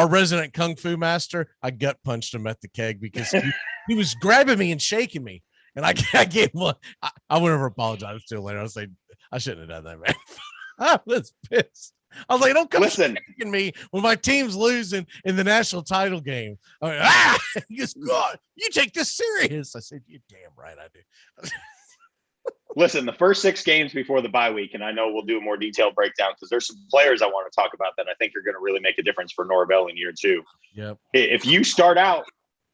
resident kung fu master, I gut punched him at the keg because he was grabbing me and shaking me, and I gave him one. I would never apologize to him later. I was like, I shouldn't have done that, man. I was pissed. I was like, don't come shaking me when my team's losing in the national title game. I'm like, He goes, God, you take this serious. I said, you're damn right I do. Listen, the first 6 games before the bye week, and I know we'll do a more detailed breakdown because there's some players I want to talk about that I think are going to really make a difference for Norvell in year 2. Yep. If you start out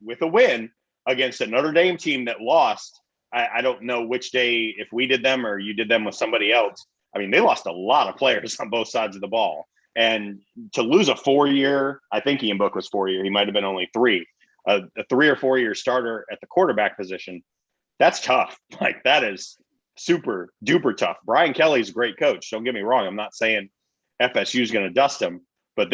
with a win against a Notre Dame team that lost, I don't know which day, if we did them or you did them with somebody else. I mean, they lost a lot of players on both sides of the ball. And to lose a 4-year, I think Ian Book was 4-year. He might have been only 3. A 3 or 4 year starter at the quarterback position, that's tough. Like, that is super duper tough. Brian Kelly's a great coach. Don't get me wrong. I'm not saying FSU is going to dust him, but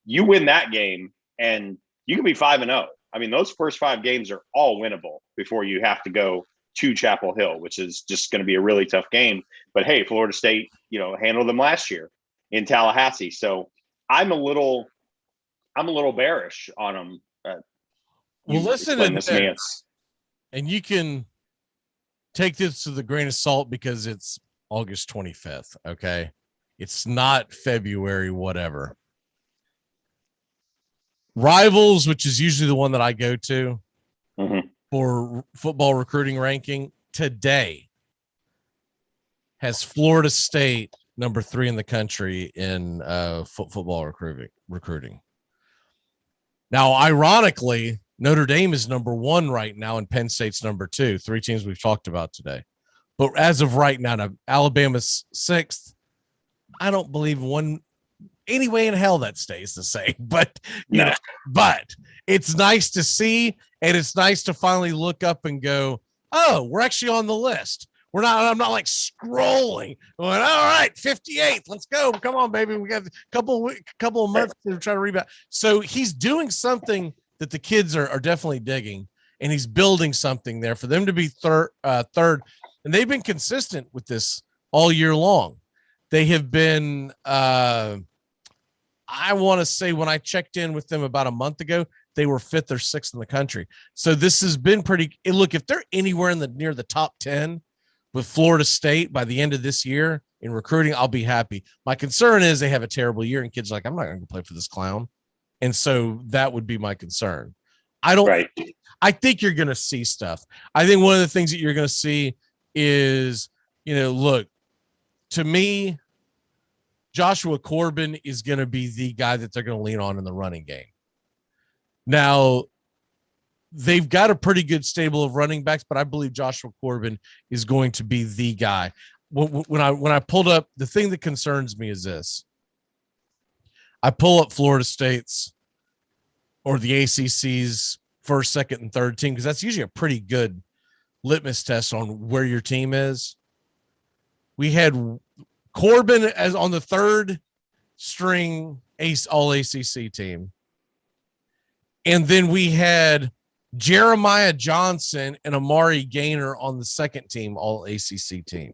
you win that game and you can be 5-0. I mean, those first 5 games are all winnable before you have to go to Chapel Hill, which is just going to be a really tough game. But hey, Florida State, handled them last year in Tallahassee. So I'm a little bearish on them. Well, listen to this, and you can take this with a grain of salt because it's August 25th. Okay. It's not February, whatever. Rivals, which is usually the one that I go to for football recruiting ranking, today has Florida State number 3 in the country in football recruiting. Now, ironically, Notre Dame is number 1 right now, and Penn State's number 2. 3 teams we've talked about today. But as of right now, Alabama's 6th. I don't believe any way in hell that stays the same. But but it's nice to see, and it's nice to finally look up and go, oh, we're actually on the list. I'm not like scrolling going, all right, 58th, let's go. Come on, baby. We got a couple of months to try to rebound. So he's doing something that the kids are definitely digging, and he's building something there for them to be third. And they've been consistent with this all year long. They have been, I want to say when I checked in with them about a month ago, they were 5th or 6th in the country. So this has been pretty, look, if they're anywhere near the top 10 with Florida State by the end of this year in recruiting, I'll be happy. My concern is they have a terrible year and kids are like, I'm not going to play for this clown. And so that would be my concern. I think you're going to see stuff. I think one of the things that you're going to see is, look, to me, Joshua Corbin is going to be the guy that they're going to lean on in the running game. Now, they've got a pretty good stable of running backs, but I believe Joshua Corbin is going to be the guy. When I pulled up, the thing that concerns me is this. I pull up Florida State's or the ACC's first, second, and third team, because that's usually a pretty good litmus test on where your team is. We had Corbin as on the 3rd string all ACC team. And then we had Jeremiah Johnson and Amari Gaynor on the 2nd team, all ACC team.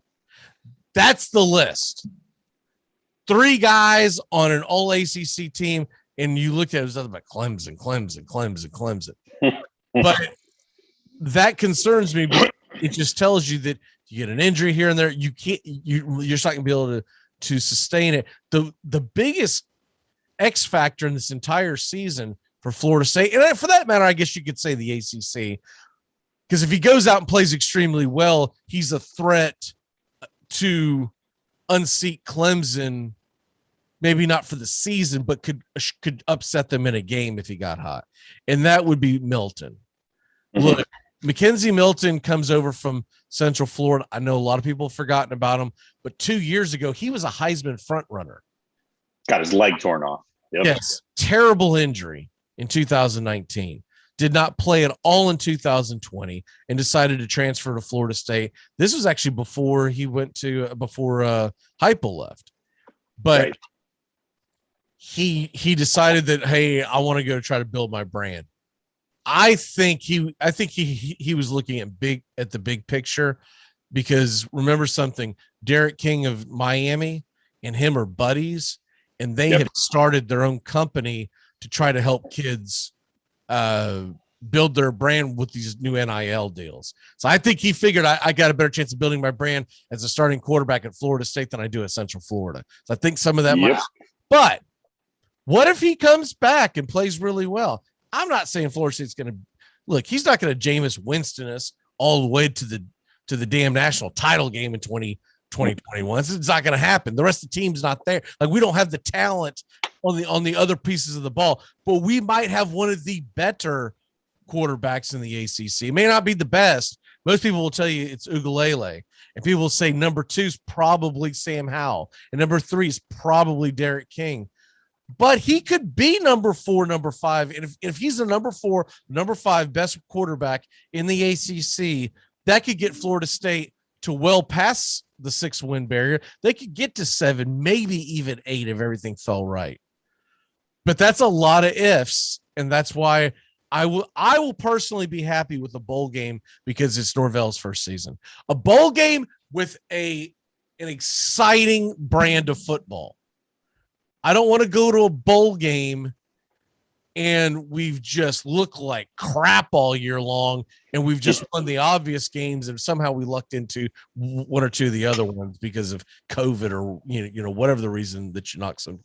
That's the list. 3 guys on an all ACC team. And you look at it, it was nothing but Clemson. But that concerns me. But it just tells you that you get an injury here and there, you're just not going to be able to sustain it. The biggest X factor in this entire season for Florida State, and for that matter, I guess you could say the ACC, because if he goes out and plays extremely well, he's a threat to unseat Clemson. Maybe not for the season, but could upset them in a game if he got hot. And that would be Milton. Look, Mackenzie Milton comes over from Central Florida. I know a lot of people have forgotten about him, but 2 years ago, he was a Heisman front runner. Got his leg torn off. Yep. Yes. Terrible injury in 2019. Did not play at all in 2020 and decided to transfer to Florida State. This was actually before Heupel left. But right. He decided that, hey, I want to go try to build my brand. I think he was looking at the big picture, because remember something, Derek King of Miami and him are buddies, and they had started their own company to try to help kids build their brand with these new NIL deals. So I think he figured I got a better chance of building my brand as a starting quarterback at Florida State than I do at Central Florida. So I think some of that might, but what if he comes back and plays really well? I'm not saying Florida State's going to look. He's not going to Jameis Winston us all the way to the damn national title game in 2021. It's not going to happen. The rest of the team's not there. Like, we don't have the talent on the other pieces of the ball, but we might have one of the better quarterbacks in the ACC. It may not be the best. Most people will tell you it's Ugalele, and people will say number 2 is probably Sam Howell, and number 3 is probably Derek King. But he could be number 4, number 5. And if he's the number 4, number 5 best quarterback in the ACC, that could get Florida State to well past the 6-win barrier. They could get to 7, maybe even 8 if everything fell right. But that's a lot of ifs. And that's why I will personally be happy with a bowl game because it's Norvell's first season. A bowl game with an exciting brand of football. I don't want to go to a bowl game and we've just looked like crap all year long, and we've just won the obvious games, and somehow we lucked into one or two of the other ones because of COVID or whatever the reason that you knock some.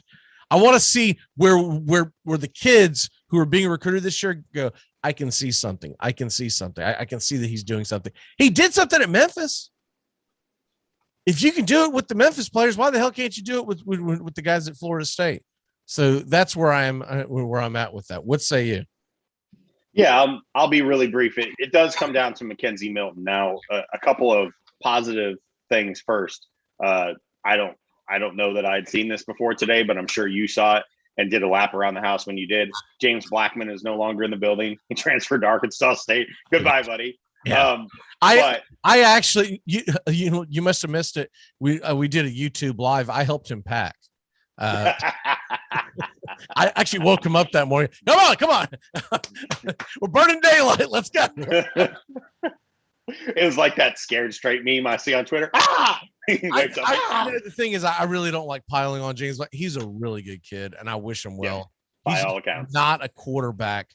I want to see where the kids who are being recruited this year go. I can see something. I can see something. I can see that he's doing something. He did something at Memphis. If you can do it with the Memphis players, why the hell can't you do it with the guys at Florida State? So that's where I'm at with that. What say you? Yeah, I'll be really brief. It does come down to Mackenzie Milton. Now, a couple of positive things first. I don't know that I'd seen this before today, but I'm sure you saw it and did a lap around the house when you did. James Blackman is no longer in the building. He transferred to Arkansas State. Goodbye, buddy. Yeah. I actually, you must have missed it. We did a YouTube live. I helped him pack. I actually woke him up that morning. Come on. We're burning daylight. Let's go. It was like that scared straight meme I see on Twitter. The thing is, I really don't like piling on James, but he's a really good kid, and I wish him well. Yeah, by he's all accounts, not a quarterback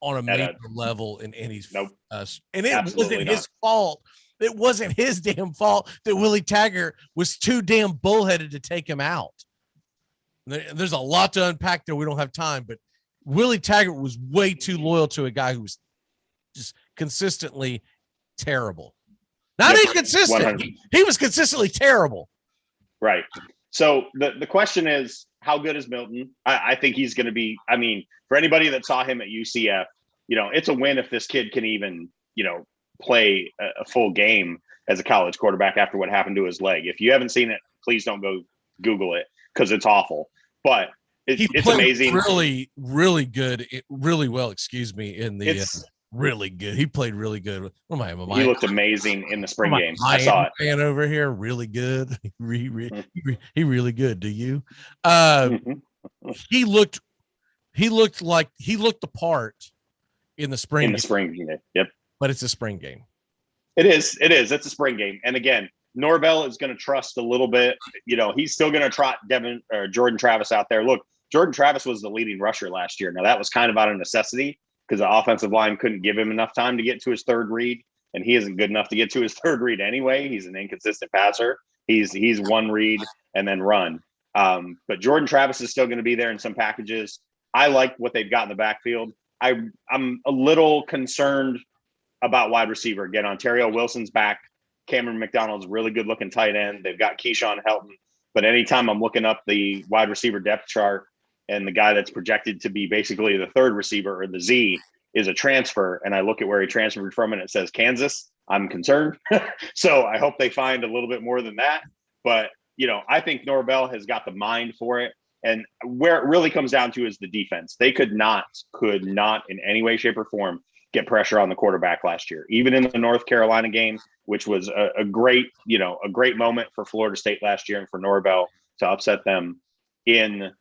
on a major level in any. Nope. And it wasn't his fault. It wasn't his damn fault that Willie Taggart was too damn bullheaded to take him out. There's a lot to unpack there. We don't have time, but Willie Taggart was way too loyal to a guy who was just consistently terrible. Not inconsistent. He was consistently terrible. Right. So the question is, how good is Milton? I think he's going to be, for anybody that saw him at UCF, it's a win if this kid can even, play a full game as a college quarterback after what happened to his leg. If you haven't seen it, please don't go Google it because it's awful. But it's amazing. Really, really good. Really well, in the really good. He played really good. He looked amazing in the spring game. I saw it. Fan over here, really good. He really good. Do you? He looked the part in the spring. In the spring game. Yep. But it's a spring game. It is. It's a spring game. And again, Norvell is going to trust a little bit. He's still going to trot Jordan Travis out there. Look, Jordan Travis was the leading rusher last year. Now that was kind of out of necessity because the offensive line couldn't give him enough time to get to his third read, and he isn't good enough to get to his third read anyway. He's an inconsistent passer. He's one read and then run. But Jordan Travis is still going to be there in some packages. I like what they've got in the backfield. I'm a little concerned about wide receiver. Again, Ontario Wilson's back. Cameron McDonald's really good looking tight end. They've got Keyshawn Helton. But anytime I'm looking up the wide receiver depth chart and the guy that's projected to be basically the third receiver, or the Z, is a transfer, and I look at where he transferred from and it says Kansas, I'm concerned. So I hope they find a little bit more than that. But, I think Norvell has got the mind for it. And where it really comes down to is the defense. They could not in any way, shape, or form get pressure on the quarterback last year, even in the North Carolina game, which was a great moment for Florida State last year and for Norvell to upset them in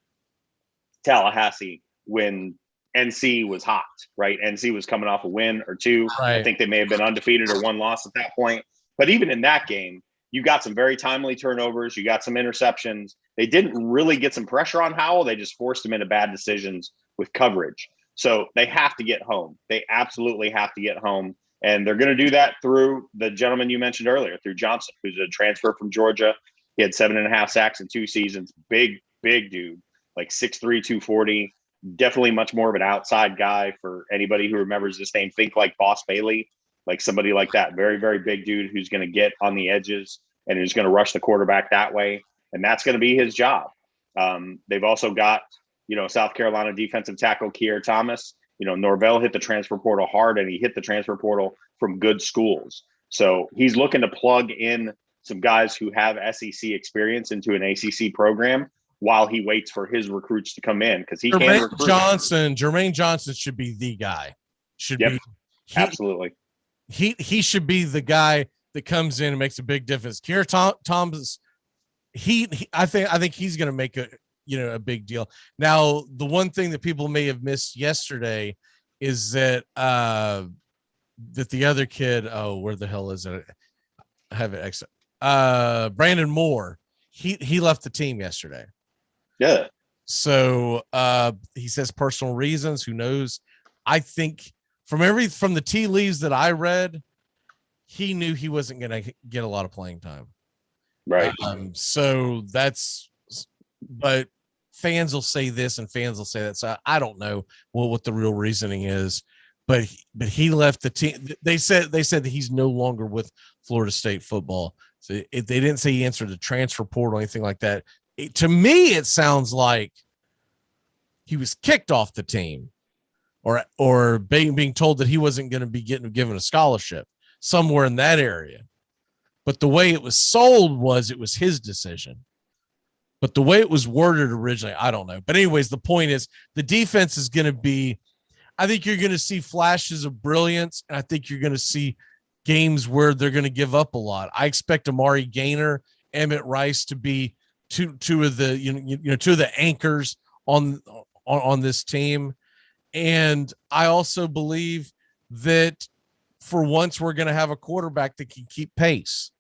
Tallahassee when NC was hot, right? NC was coming off a win or two. Right. I think they may have been undefeated or one loss at that point. But even in that game, you got some very timely turnovers. You got some interceptions. They didn't really get some pressure on Howell. They just forced him into bad decisions with coverage. So they have to get home. They absolutely have to get home. And they're going to do that through the gentleman you mentioned earlier, through Johnson, who's a transfer from Georgia. He had 7.5 sacks in 2 seasons. Big dude, like 6'3", 240. Definitely much more of an outside guy for anybody who remembers this name. Think like Boss Bailey, like somebody like that. Very, very big dude who's going to get on the edges and who's going to rush the quarterback that way. And that's going to be his job. They've also got, South Carolina defensive tackle Keir Thomas. Norvell hit the transfer portal hard, and he hit the transfer portal from good schools. So he's looking to plug in some guys who have SEC experience into an ACC program while he waits for his recruits to come in, because he can recruit. Jermaine Johnson should be the guy. Absolutely. He should be the guy that comes in and makes a big difference. Keir Thomas, I think he's going to make a big deal. Now, the one thing that people may have missed yesterday is that that the other kid, oh, where the hell is it? I have it exit. Brandon Moore, he left the team yesterday. Yeah. So he says personal reasons. Who knows? I think from the tea leaves that I read, he knew he wasn't going to get a lot of playing time. Right. So but fans will say this and fans will say that. So I don't know what the real reasoning is, but he left the team. They said that he's no longer with Florida State football. So they didn't say he answered the transfer portal or anything like that. To me, it sounds like he was kicked off the team or being told that he wasn't going to be given a scholarship somewhere in that area. But the way it was sold was it was his decision. But the way it was worded originally, I don't know. But anyways, the point is the defense is going to be, I think you're going to see flashes of brilliance. And I think you're going to see games where they're going to give up a lot. I expect Amari Gaynor, Emmett Rice to be two of the anchors on this team. And I also believe that for once we're going to have a quarterback that can keep pace.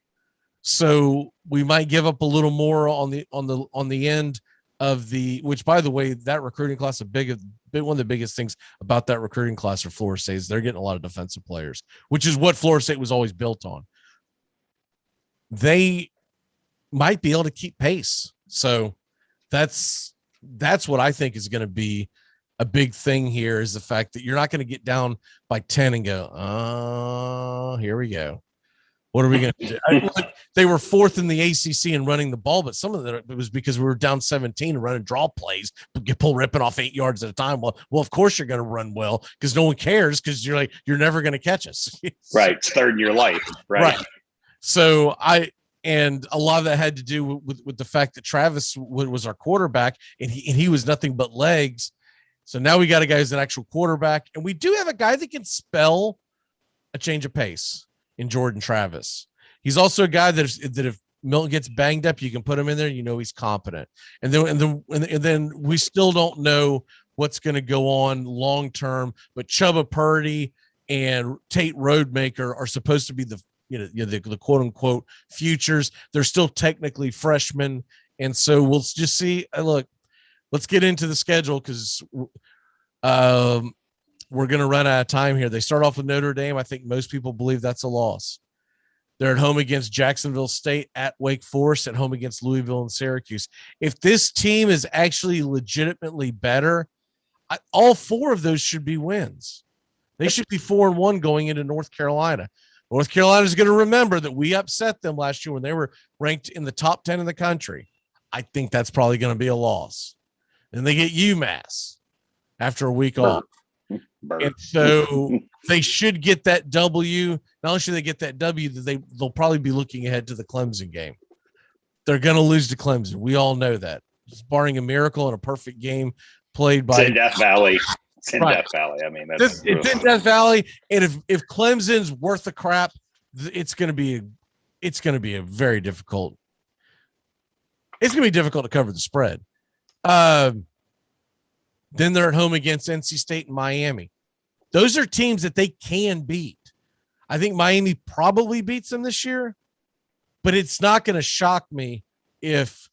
So we might give up a little more on the end of which, by the way, that recruiting class, one of the biggest things about that recruiting class for Florida State is they're getting a lot of defensive players, which is what Florida State was always built on. They might be able to keep pace. So that's what I think is going to be a big thing here, is the fact that you're not going to get down by 10 and go, oh, here we go. What are we going to do? They were fourth in the ACC in running the ball, but some of it was because we were down 17 and running draw plays, ripping off 8 yards at a time. Well, of course you're going to run well because no one cares because you're never going to catch us. Right. It's third in your life. Right. So and a lot of that had to do with the fact that Travis was our quarterback and he was nothing but legs. So now we got a guy who's an actual quarterback, and we do have a guy that can spell a change of pace in Jordan Travis. He's also a guy that if Milton gets banged up, you can put him in there. He's competent. And then we still don't know what's going to go on long term. But Chubba Purdy and Tate Roadmaker are supposed to be the quote unquote futures. They're still technically freshmen, and so we'll just see. Look, let's get into the schedule because we're going to run out of time here. They start off with Notre Dame. I think most people believe that's a loss. They're at home against Jacksonville State, at Wake Forest, at home against Louisville and Syracuse. If this team is actually legitimately better, all 4 of those should be wins. They should be 4-1 going into North Carolina. North Carolina is going to remember that we upset them last year when they were ranked in the top 10 in the country. I think that's probably going to be a loss. And they get UMass after a week off. And so they should get that W. Not only should they get that W, they'll probably be looking ahead to the Clemson game. They're going to lose to Clemson. We all know that. Just barring a miracle and a perfect game played by Death Valley. It's in Death Valley. I mean, it's in Death Valley. And if Clemson's worth the crap, it's going to be a very difficult. It's going to be difficult to cover the spread. Then they're at home against NC State and Miami. Those are teams that they can beat. I think Miami probably beats them this year, but it's not going to shock me if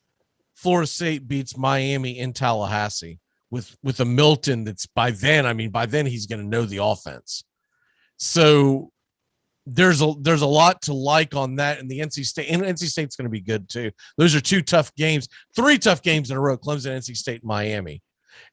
Florida State beats Miami in Tallahassee with a Milton that's by then he's going to know the offense. So there's a lot to like on that. And NC State's going to be good too. Those are 2 tough games, 3 tough games in a row: Clemson, NC State, and Miami.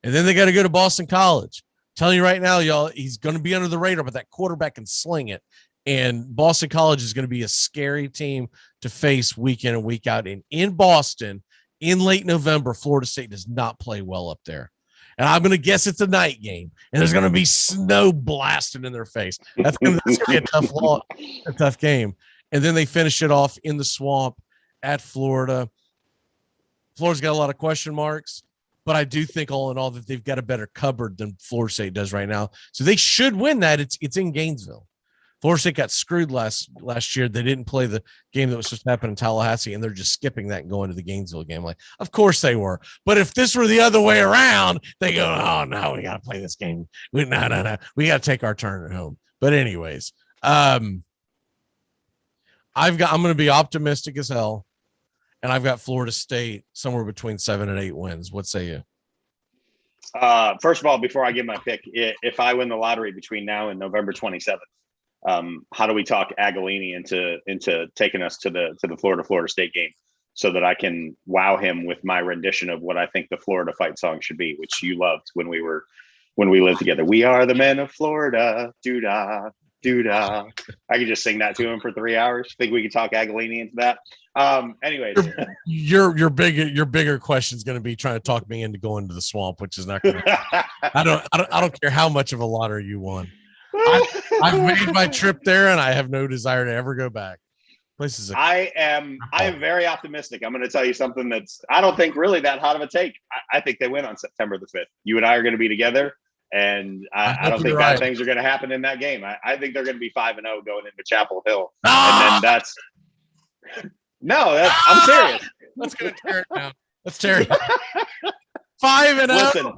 And then they got to go to Boston College. I'm telling you right now, y'all, he's going to be under the radar, but that quarterback can sling it. And Boston College is going to be a scary team to face week in and week out. And in Boston, in late November, Florida State does not play well up there. And I'm going to guess it's a night game, and there's going to be snow blasting in their face. That's going to be a tough game. And then they finish it off in the swamp at Florida. Florida's got a lot of question marks, but I do think all in all that they've got a better cupboard than Florida State does right now. So they should win that. It's in Gainesville. Florida State got screwed last year. They didn't play the game that was supposed to happen in Tallahassee, and they're just skipping that and going to the Gainesville game. Like, of course they were. But if this were the other way around, they go, oh, no, we got to play this game. No. We got to take our turn at home. But anyways, I'm going to be optimistic as hell, and I've got Florida State somewhere between 7 and 8 wins. What say you? First of all, before I give my pick, if I win the lottery between now and November 27th, how do we talk Agolini into taking us to the Florida State game so that I can wow him with my rendition of what I think the Florida fight song should be, which you loved when we lived together. We are the men of Florida. Doo-dah, doo-dah. I could just sing that to him for 3 hours. Think we could talk Agolini into that? Anyways, your bigger question is going to be trying to talk me into going to the swamp, which is not going to. I don't care how much of a lottery you won. I've made my trip there, and I have no desire to ever go back. I am very optimistic. I'm going to tell you something I don't think really that hot of a take. I think they win on September the 5th. You and I are going to be together, and I don't think bad things are going to happen in that game. I think they're going to be 5-0 going into Chapel Hill, and then I'm serious. Let's go tear it down. Let's tear it down. 5-0. Listen,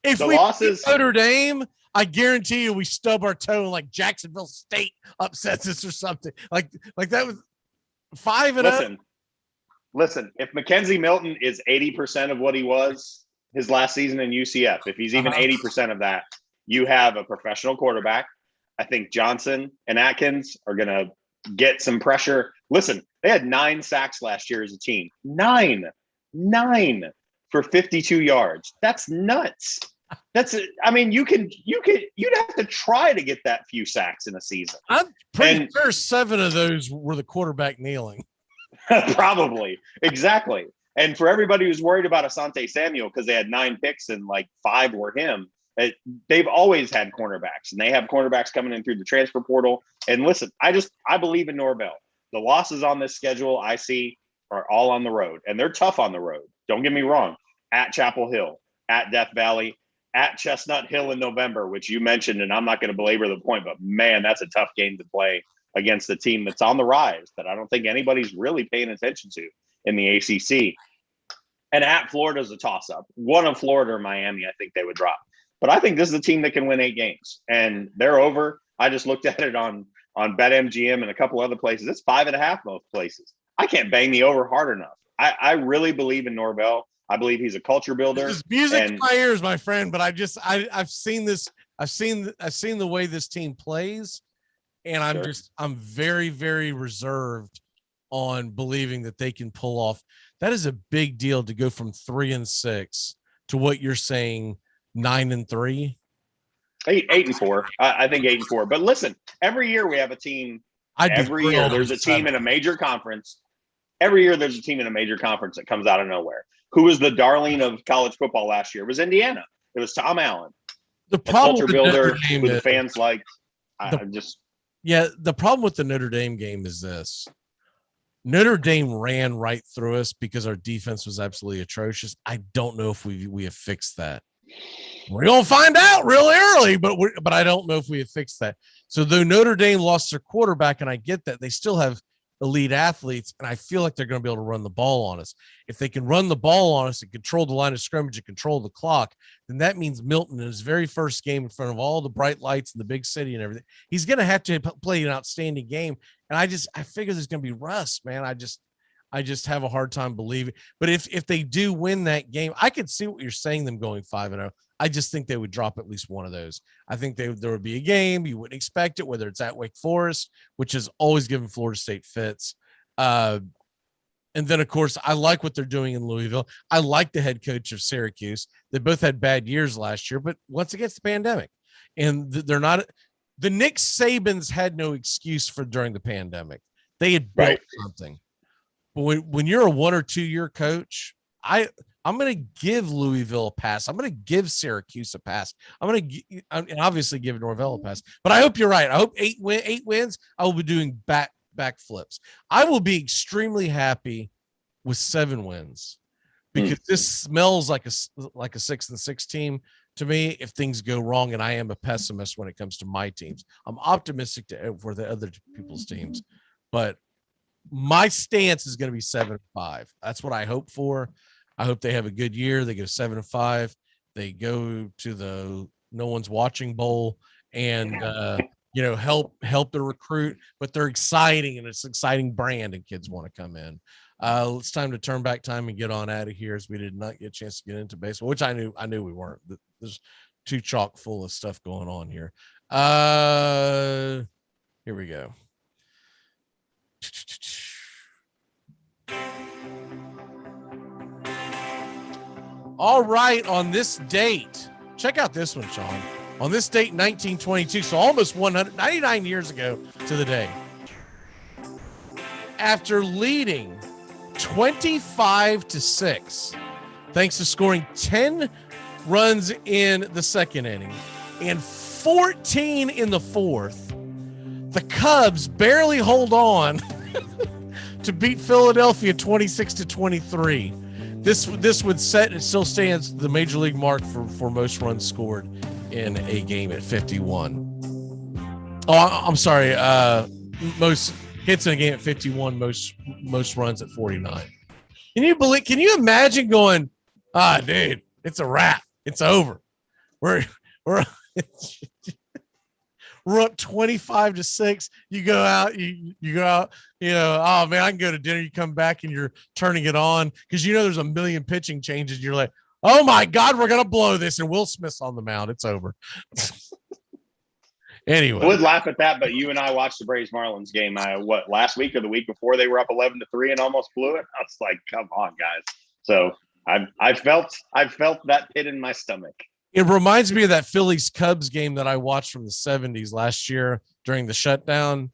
if we losses Notre Dame, I guarantee you we stub our toe and like Jacksonville State upsets us or something. Like that was 5-0. Listen, if Mackenzie Milton is 80% of what he was his last season in UCF, if he's even 80% of that, you have a professional quarterback. I think Johnson and Atkins are going to get some pressure. Listen, they had 9 sacks last year as a team. 9 for 52 yards. That's nuts. You'd have to try to get that few sacks in a season. I'm pretty sure 7 of those were the quarterback kneeling. Probably. Exactly. And for everybody who's worried about Asante Samuel, because they had 9 picks and like 5 were him, they've always had cornerbacks, and they have cornerbacks coming in through the transfer portal. And listen, I believe in Norvell. The losses on this schedule I see are all on the road, and they're tough on the road. Don't get me wrong. At Chapel Hill, at Death Valley, at Chestnut Hill in November, which you mentioned, and I'm not going to belabor the point, but man, that's a tough game to play against a team that's on the rise that I don't think anybody's really paying attention to in the ACC. And at Florida's a toss-up. One of Florida or Miami, I think they would drop. But I think this is a team that can win 8 games, and they're over. I just looked at it on BetMGM and a couple other places. It's 5.5 most places. I can't bang the over hard enough. I really believe in Norvell. I believe he's a culture builder. This is music to my ears, my friend. But I've seen this. I've seen the way this team plays, and I'm very, very reserved on believing that they can pull off. That is a big deal to go from 3-6 to what you're saying 9-3. 8-4. I think 8-4. But listen, every year we have a team. Every year there's a team in a major conference. Every year there's a team in a major conference that comes out of nowhere. Who was the darling of college football last year? It was Indiana. It was Tom Allen. The problem culture builder who the fans like. The problem with the Notre Dame game is this. Notre Dame ran right through us because our defense was absolutely atrocious. I don't know if we have fixed that. We're going to find out really early, but I don't know if we have fixed that. So though Notre Dame lost their quarterback, and I get that, they still have elite athletes, and I feel like they're going to be able to run the ball on us. If they can run the ball on us and control the line of scrimmage and control the clock, then that means Milton in his very first game in front of all the bright lights in the big city and everything, he's going to have to play an outstanding game. And I figure there's going to be rust, man. I just have a hard time believing. But if they do win that game, I could see what you're saying, them going 5-0. I just think they would drop at least one of those. I think there would be a game you wouldn't expect it, whether it's at Wake Forest, which has always given Florida State fits. And then, of course, I like what they're doing in Louisville. I like the head coach of Syracuse. They both had bad years last year, but once again, it's the pandemic. And they're not – the Nick Sabans had no excuse for during the pandemic. They had built something. But when you're a 1 or 2 year coach, I'm going to give Louisville a pass. I'm going to give Syracuse a pass. I'm going to obviously give Norvell a pass. But I hope you're right. I hope 8 wins. I will be doing backflips. I will be extremely happy with 7 wins because this smells like a 6-6 team to me. If things go wrong, and I am a pessimist when it comes to my teams, I'm optimistic for the other people's teams, but my stance is going to be 7-5. That's what I hope for. I hope they have a good year. They go 7-5. They go to the No One's Watching Bowl and help the recruit. But they're exciting, and it's an exciting brand, and kids want to come in. It's time to turn back time and get on out of here, as we did not get a chance to get into baseball, which I knew we weren't. There's too chock full of stuff going on here. Here we go. All right, on this date, check out this one, Sean. On this date, 1922, so almost 199 years ago to the day, after leading 25-6, thanks to scoring 10 runs in the second inning and 14 in the fourth, the Cubs barely hold on to beat Philadelphia 26-23. This would set, it still stands the major league mark for most runs scored in a game at 51. Oh, I'm sorry. Most hits in a game at 51, most runs at 49. Can you imagine going, dude, it's a wrap. It's over. We're up 25-6. You go out, you go out, oh man, I can go to dinner. You come back and you're turning it on because there's a million pitching changes. You're like, oh my God, we're gonna blow this, and Will Smith's on the mound. It's over. Anyway, I would laugh at that, but you and I watched the Braves Marlins game. Last week or the week before, they were up 11-3 and almost blew it. I was like, come on, guys. So I felt that pit in my stomach. It reminds me of that Phillies Cubs game that I watched from the 70s last year during the shutdown.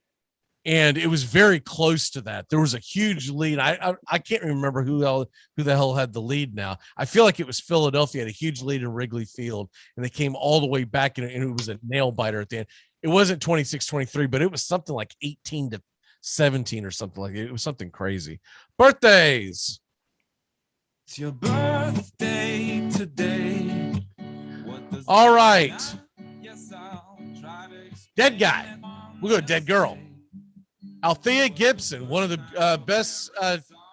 And it was very close to that. There was a huge lead. I can't remember who the hell had the lead now. I feel like it was Philadelphia had a huge lead in Wrigley Field, and they came all the way back, and it was a nail biter at the end. It wasn't 26-23, but it was something like 18-17 or something like that. It was something crazy. Birthdays. It's your birthday today. All right. Dead guy. We'll go dead girl. Althea Gibson, one of the best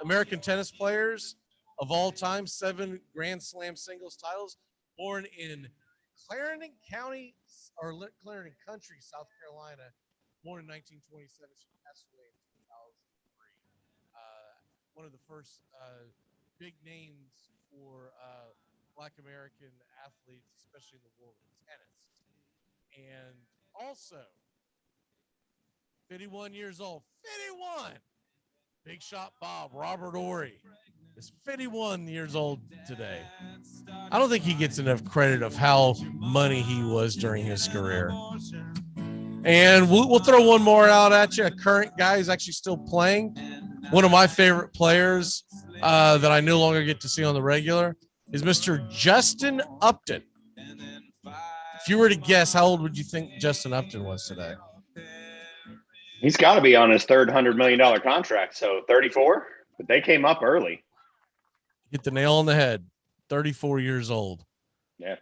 American tennis players of all time, 7 Grand Slam singles titles, born in Clarendon County, or Clarendon Country, South Carolina, born in 1927. She passed away in 2003. One of the first big names for Black American athletes, especially in the world of tennis. And also 51 years old. 51. Big Shot Bob, Robert Ory, is 51 years old today. I don't think he gets enough credit of how money he was during his career. And we'll throw one more out at you. A current guy who's actually still playing. One of my favorite players that I no longer get to see on the regular is Mr. Justin Upton. If you were to guess, how old would you think Justin Upton was today? He's got to be on his third $100 million contract, so 34. But they came up early. Hit the nail on the head. 34 years old. Yeah.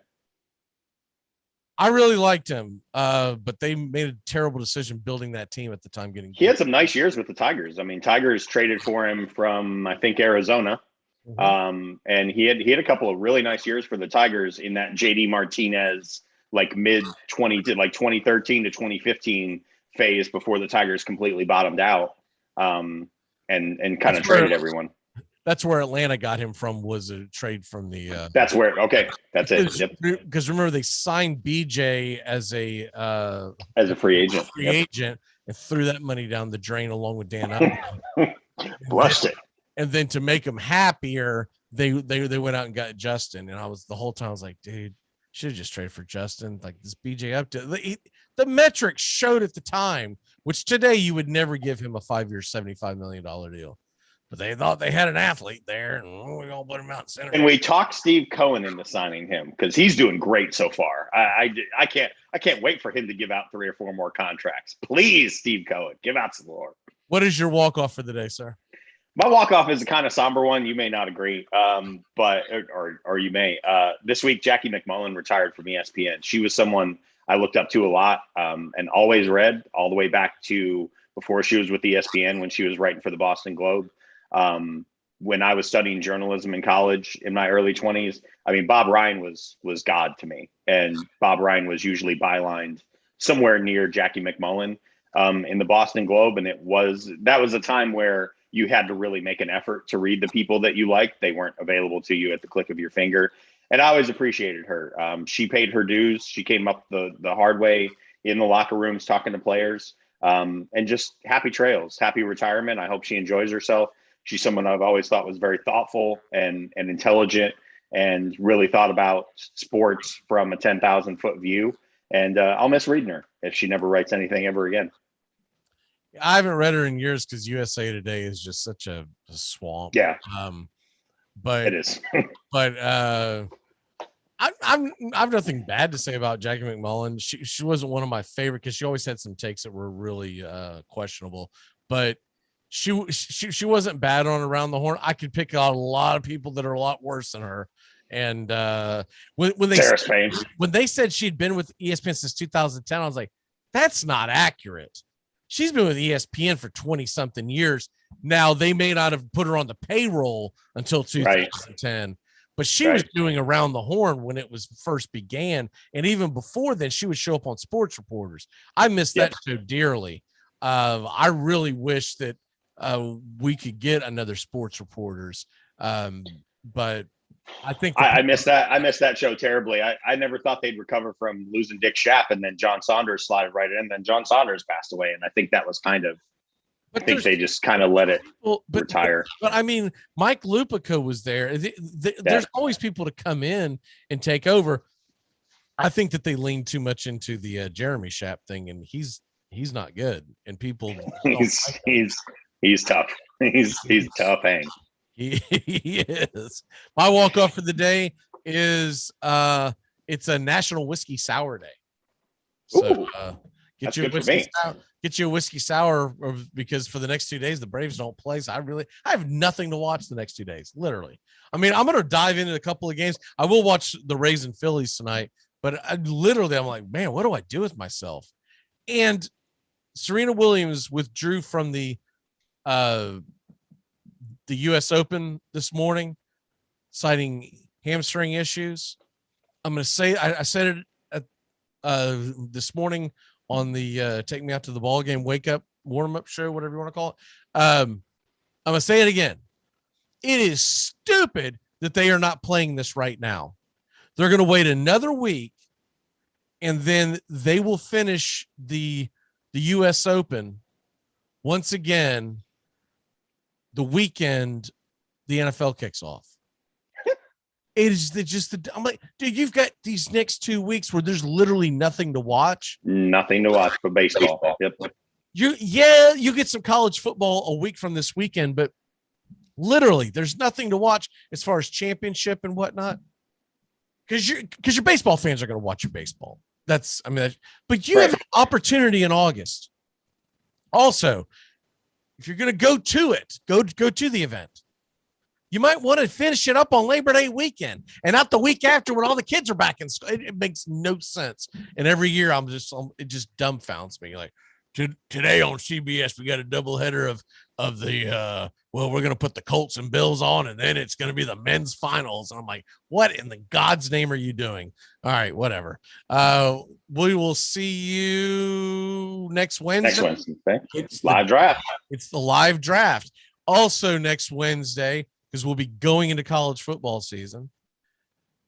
I really liked him, but they made a terrible decision building that team at the time. He had some nice years with the Tigers. I mean, Tigers traded for him from, I think, Arizona. Mm-hmm. And he had a couple of really nice years for the Tigers in that JD Martinez, like mid-20 to like 2013 to 2015 phase before the Tigers completely bottomed out and kind of traded everyone. That's where Atlanta got him from, was a trade from the that's where that's it. Yep. Because remember, they signed BJ as a free agent. And threw that money down the drain along with Dan Upton. Blessed it. And then to make him happier, they went out and got Justin. And the whole time I was like, dude, should have just traded for Justin. Like this BJ Upton. The metrics showed at the time, which today you would never give him a 5-year, $75 million deal. But they thought they had an athlete there, and we're going to put him out in center. And we talked Steve Cohen into signing him because he's doing great so far. I can't wait for him to give out 3 or 4 more contracts. Please, Steve Cohen, give out some more. What is your walk-off for the day, sir? My walk-off is a kind of somber one. You may not agree, but you may. This week, Jackie McMullen retired from ESPN. She was someone I looked up to a lot and always read all the way back to before she was with ESPN when she was writing for the Boston Globe. When I was studying journalism in college in my early 20s, I mean, Bob Ryan was God to me. And Bob Ryan was usually bylined somewhere near Jackie McMullen in the Boston Globe. And that was a time where you had to really make an effort to read the people that you liked. They weren't available to you at the click of your finger. And I always appreciated her. She paid her dues. She came up the hard way in the locker rooms, talking to players, and just happy trails, happy retirement. I hope she enjoys herself. She's someone I've always thought was very thoughtful and intelligent and really thought about sports from a 10,000 foot view. And I'll miss reading her if she never writes anything ever again. I haven't read her in years because USA Today is just such a swamp. Yeah. But it is. But I've nothing bad to say about Jackie McMullen. She wasn't one of my favorite because she always had some takes that were really questionable. But she wasn't bad on Around the Horn. I could pick out a lot of people that are a lot worse than her. And when they said she'd been with ESPN since 2010, I was like, that's not accurate. She's been with ESPN for 20 something years. Now they may not have put her on the payroll until 2010, but she was doing Around the Horn when it was first began. And even before then, she would show up on Sports Reporters. I miss that show dearly. I really wish that we could get another Sports Reporters. But I think I missed that. I missed that show terribly. I never thought they'd recover from losing Dick Schaap, and then John Saunders slid right in. And then John Saunders passed away, and I think that was kind of. I think they just kind of let it retire. But I mean, Mike Lupica was there. There's always people to come in and take over. I think that they lean too much into the Jeremy Schaap thing, and he's not good. And people, he's tough. He's tough hang. He is. My walk off for the day is it's a National Whiskey Sour Day. So get you a whiskey sour because for the next 2 days the Braves don't play. So I have nothing to watch the next 2 days. Literally. I mean, I'm gonna dive into a couple of games. I will watch the Rays and Phillies tonight, but I'm like, man, what do I do with myself? And Serena Williams withdrew from the U.S. Open this morning, citing hamstring issues. I'm going to say I said it this morning on the Take Me Out to the Ball Game Wake Up Warm Up Show, whatever you want to call it. I'm going to say it again. It is stupid that they are not playing this right now. They're going to wait another week, and then they will finish the U.S. Open once again. The weekend the NFL kicks off. It is I'm like, dude, you've got these next 2 weeks where there's literally nothing to watch. Nothing to watch but baseball. Yep. You get some college football a week from this weekend, but literally there's nothing to watch as far as championship and whatnot. Because your baseball fans are going to watch your baseball. But you have an opportunity in August. Also, if you're going to go to it, go to the event. You might want to finish it up on Labor Day weekend and not the week after when all the kids are back in school. It makes no sense. And every year it just dumbfounds me. Like today on CBS, we got a doubleheader of the we're going to put the Colts and Bills on, and then it's going to be the men's finals. And I'm like, what in the God's name are you doing? All right, whatever. We will see you next Wednesday. Next Wednesday. It's live draft. It's the live draft. Also next Wednesday, because we'll be going into college football season.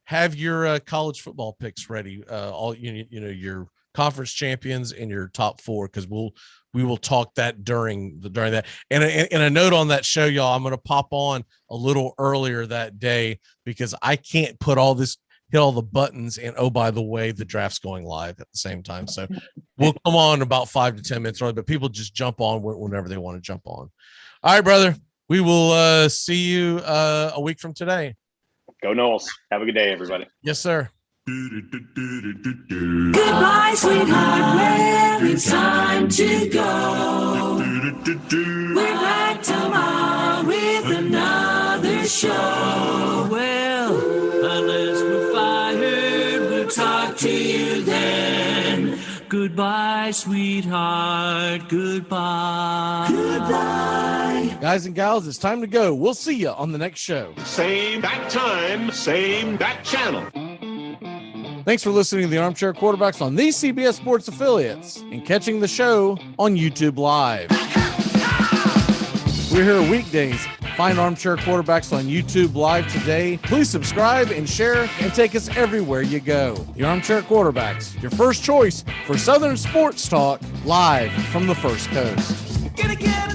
Have your college football picks ready. All your conference champions and your top four, because we will talk that during that. And a note on that show, y'all, I'm going to pop on a little earlier that day because I can't hit all the buttons. And oh, by the way, the draft's going live at the same time. So we'll come on about 5 to 10 minutes early, but people just jump on whenever they want to jump on. All right, brother. We will see you a week from today. Go Noles. Have a good day, everybody. Yes, sir. Goodbye, sweetheart, where it's time to go. We're back tomorrow. with another show. Well, unless we're fired, we'll talk to you then. Goodbye, sweetheart. Goodbye. Goodbye. Guys and gals, it's time to go. We'll see you on the next show. Same bat time, same bat channel. Thanks for listening to the Armchair Quarterbacks on these CBS Sports affiliates and catching the show on YouTube Live. We're here weekdays. Find Armchair Quarterbacks on YouTube Live today. Please subscribe and share and take us everywhere you go. The Armchair Quarterbacks, your first choice for Southern sports talk, live from the First Coast. Gonna get